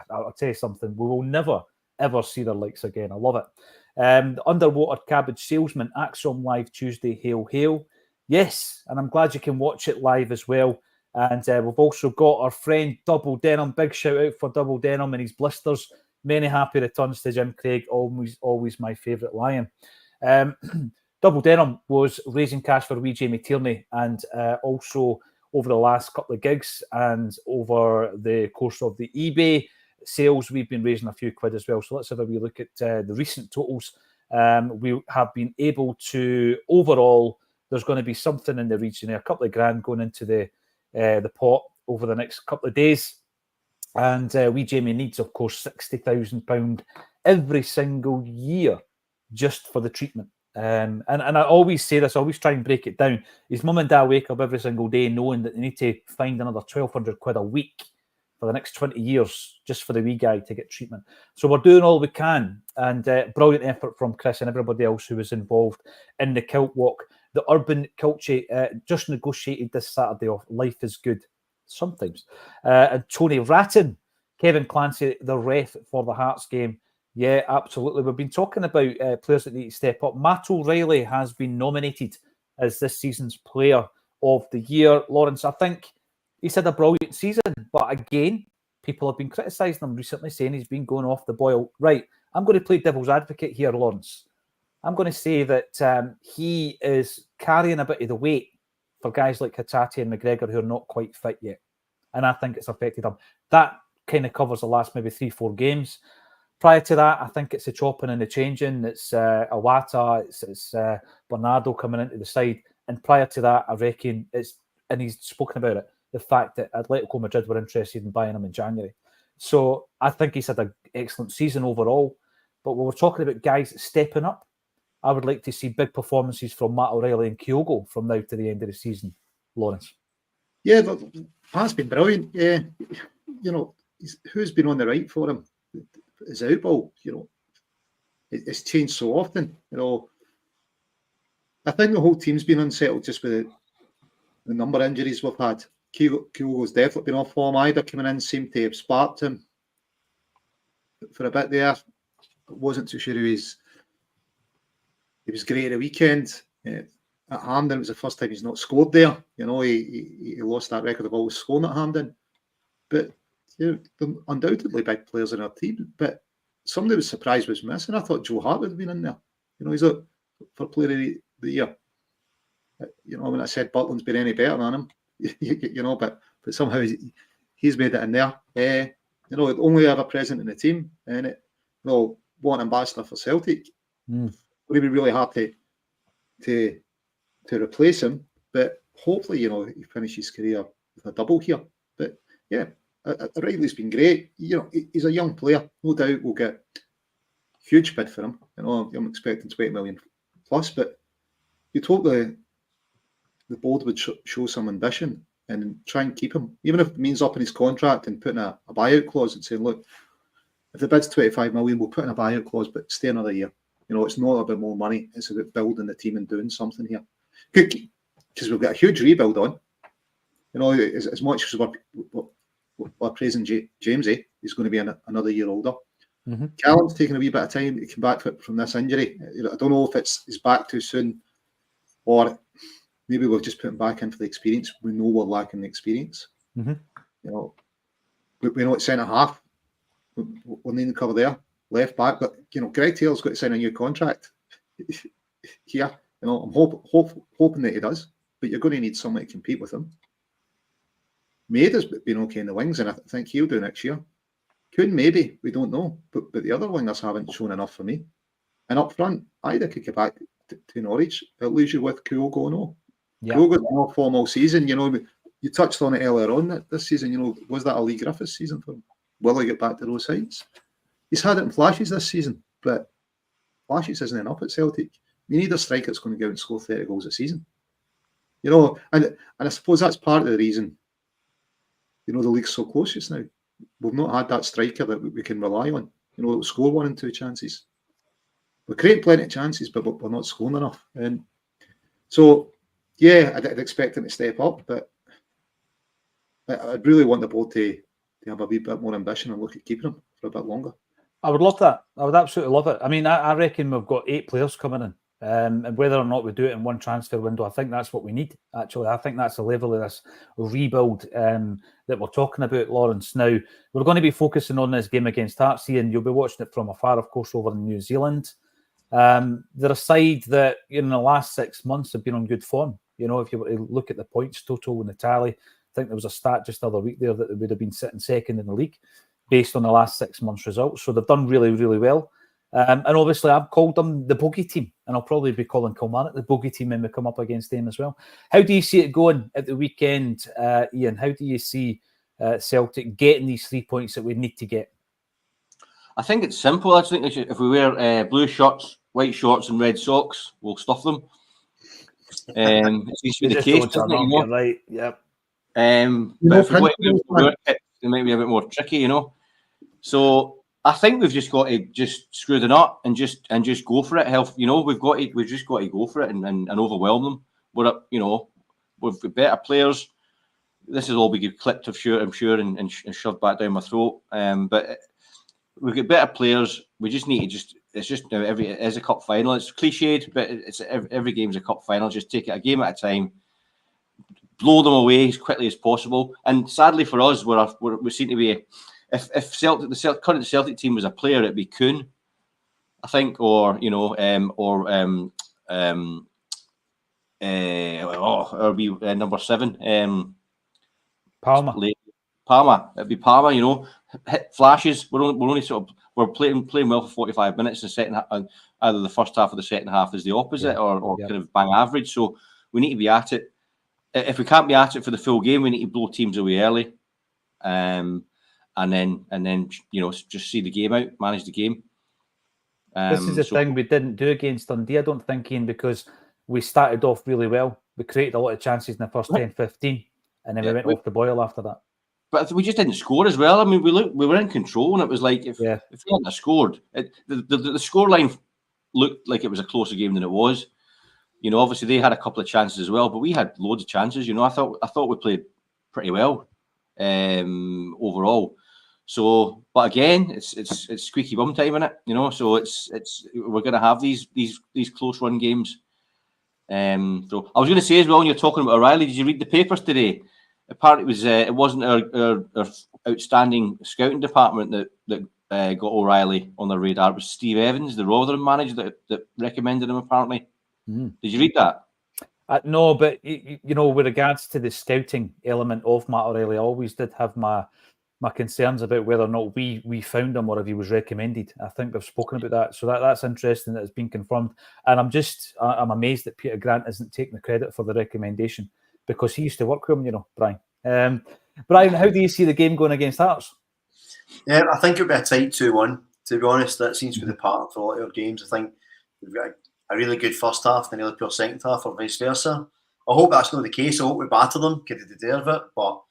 I'll tell you something. We will never, ever see their likes again. I love it. Underwater Cabbage Salesman, Acsom live Tuesday. Hail, hail. Yes, and I'm glad you can watch it live as well. And we've also got our friend Double Denim. Big shout out for Double Denim and his blisters. Many happy returns to Jim Craig. Always my favourite Lion. Double Denim was raising cash for wee Jamie Tierney, and also over the last couple of gigs and over the course of the eBay sales, we've been raising a few quid as well. So let's have a wee look at the recent totals. We have been able to, overall, there's going to be something in the region there, a couple of grand going into the pot over the next couple of days. And wee Jamie needs, of course, £60,000 every single year just for the treatment. And I always say this, I always try and break it down. His mum and dad wake up every single day knowing that they need to find another 1,200 quid a week for the next 20 years just for the wee guy to get treatment. So we're doing all we can, and brilliant effort from Chris and everybody else who was involved in the Kilt Walk. The Urban Culture just negotiated this Saturday off Life is Good sometimes. And Tony Ratton, Kevin Clancy, the ref for the Hearts game. Yeah, absolutely. We've been talking about players that need to step up. Matt O'Reilly has been nominated as this season's Player of the Year. Lawrence, I think he's had a brilliant season, but again, people have been criticising him recently, saying he's been going off the boil. Right, I'm going to play devil's advocate here, Lawrence. I'm going to say that he is carrying a bit of the weight for guys like Hatate and McGregor who are not quite fit yet. And I think it's affected him. That kind of covers the last maybe 3-4 games. Prior to that, I think it's the chopping and the changing. It's Awata, it's Bernardo coming into the side. And prior to that, I reckon it's, and he's spoken about it, the fact that Atletico Madrid were interested in buying him in January. So I think he's had an excellent season overall. But when we're talking about guys stepping up, I would like to see big performances from Matt O'Reilly and Kyogo from now to the end of the season. Lawrence. Yeah, that's been brilliant. Yeah, who's been on the right for him? His outball, it's changed so often. I think the whole team's been unsettled just with the number of injuries we've had. Kyogo's definitely been off form. Ida coming in seemed to have sparked him for a bit there. Wasn't too sure he was great at the weekend. At Hampden, it was the first time he's not scored there. You know, he lost that record of always scoring at Hampden. But they're undoubtedly big players in our team. But somebody was surprised was missing. I thought Joe Hart would have been in there. You know, he's up for player of the year. You know, when I said Butland's been any better than him, you know, but somehow he's made it in there. You know, only ever present in the team, and one ambassador for Celtic. It would be really hard to replace him, but hopefully, you know, he finishes his career with a double here. But yeah, Riley's been great. You know, he's a young player. No doubt we'll get a huge bid for him. You know, I'm expecting 20 million plus, but you'd hope the board would show some ambition and try and keep him, even if it means upping his contract and putting a buyout clause and saying, look, if the bid's 25 million, we'll put in a buyout clause, but stay another year. You know, it's not about more money. It's about building the team and doing something here. Because we've got a huge rebuild on. You know, as much as we're praising Jamesy, he's going to be another year older. Mm-hmm. Callum's taking a wee bit of time to come back from this injury. I don't know if he's back too soon, or maybe we'll just put him back in for the experience. We know we're lacking the experience. Mm-hmm. You know, we know it's centre half. We're needing cover there. Left back, but you know, Greg Taylor's got to sign a new contract here. You know, I'm hoping that he does, but you're going to need someone to compete with him. Maida's been okay in the wings, and I think he'll do next year. Could maybe, we don't know, but the other wingers haven't shown enough for me. And up front, Ida could get back to Norwich. It leaves you with Kyogo and all. Yeah. Kyogo's been off form all season. You know, you touched on it earlier on this season. You know, was that a Lee Griffiths season for him? Will he get back to those heights? He's had it in flashes this season, but flashes isn't enough at Celtic. You need a striker that's going to go out and score 30 goals a season. You know, and I suppose that's part of the reason, you know, the league's so close just now. We've not had that striker that we can rely on. You know, it'll score 1 and 2 chances. We're creating plenty of chances, but we're not scoring enough. And so, yeah, I'd expect him to step up, but I'd really want the board to have a wee bit more ambition and look at keeping him for a bit longer. I would love that. I would absolutely love it. I mean, I reckon we've got 8 players coming in. And whether or not we do it in one transfer window, I think that's what we need, actually. I think that's the level of this rebuild that we're talking about, Lawrence. Now, we're going to be focusing on this game against Hearts, and you'll be watching it from afar, of course, over in New Zealand. They're a side that, in the last 6 months, have been on good form. You know, if you were to look at the points total and the tally, I think there was a stat just the other week there that they would have been sitting second in the league based on the last 6 months' results. So they've done really, really well. And obviously, I've called them the bogey team, and I'll probably be calling Kilmarnock the bogey team when we come up against them as well. How do you see it going at the weekend, Ian? How do you see Celtic getting these 3 points that we need to get? I think it's simple. I think if we wear blue shirts, white shorts, and red socks, we'll stuff them. It seems to be the case, doesn't it? You know? Right, yeah. But if we want to work it might be a bit more tricky, you know. So I think we've just got to just screw the nut and just go for it. You know, we've just got to go for it and overwhelm them. We've got better players. This is all we get clipped, I'm sure, and shoved back down my throat. But we've got better players. We just need to it's just now it is a cup final. It's cliched, but it's every game's a cup final. Just take it a game at a time. Blow them away as quickly as possible. And sadly for us, we seem to be. If the current Celtic team was a player, it'd be Kuhn, I think, or be number 7, Palmer. It'd be Palmer. You know, hit flashes. We're playing well for 45 minutes. The second half, either the first half or the second half is the opposite, or kind of bang average. So we need to be at it. If we can't be at it for the full game, we need to blow teams away early. And then just see the game out, manage the game. This is the thing we didn't do against Dundee, I don't think, Ian, because we started off really well. We created a lot of chances in the first 10-15, and then we went off the boil after that. But we just didn't score as well. I mean, we were in control, and it was like if we hadn't scored, the scoreline looked like it was a closer game than it was. You know, obviously they had a couple of chances as well, but we had loads of chances. You know, I thought we played pretty well overall. So, but again, it's squeaky bum time, isn't it? You know, so it's we're going to have these close run games. So I was going to say as well, when you're talking about O'Reilly, did you read the papers today? Apparently, it wasn't our outstanding scouting department that got O'Reilly on their radar. It was Steve Evans, the Rotherham manager, that recommended him. Apparently, Did you read that? No, but you know, with regards to the scouting element of Matt O'Reilly, I always did have my concerns about whether or not we found him or if he was recommended. I think we've spoken about that, so that's interesting that it's been confirmed. And I'm amazed that Peter Grant isn't taking the credit for the recommendation, because he used to work with him, you know, Brian. Brian, how do you see the game going against Hearts? Yeah, I think it'll be a tight 2-1. To be honest, that seems to be the pattern for a lot of our games. I think we've got a really good first half, then a really poor second half, or vice versa. I hope that's not the case. I hope we batter them because they deserve it. But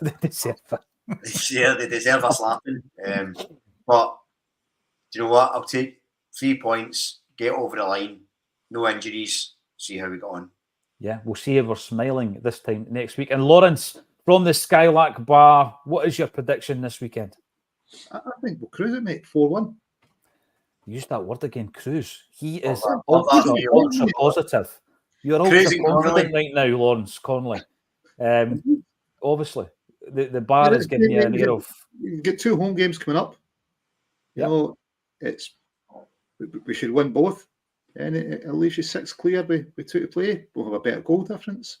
They deserve it. yeah, they deserve a slapping. But do you know what? I'll take 3 points, get over the line, no injuries, see how we go on. Yeah, we'll see if we're smiling this time next week. And Lawrence, from the Skylark Bar, what is your prediction this weekend? I think we'll cruise it, mate. 4-1. Use that word again, cruise. He is ultra positive. You're ultra confident right now, Lawrence Connolly. Obviously, the bar is giving you an air of. You get 2 home games coming up. You know, we should win both, and it leaves you 6 clear with 2 to play. We'll have a better goal difference.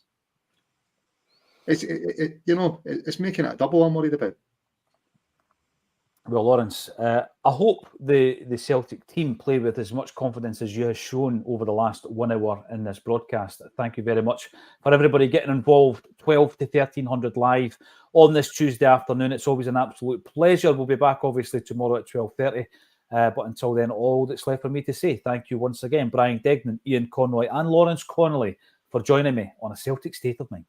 It's making it a double. I'm worried about. Well, Lawrence, I hope the Celtic team play with as much confidence as you have shown over the last 1 hour in this broadcast. Thank you very much for everybody getting involved. 12 to 1300 live on this Tuesday afternoon. It's always an absolute pleasure. We'll be back, obviously, tomorrow at 12:30. But until then, all that's left for me to say, thank you once again, Brian Degnan, Ian Conroy, and Lawrence Connolly, for joining me on A Celtic State of Mind.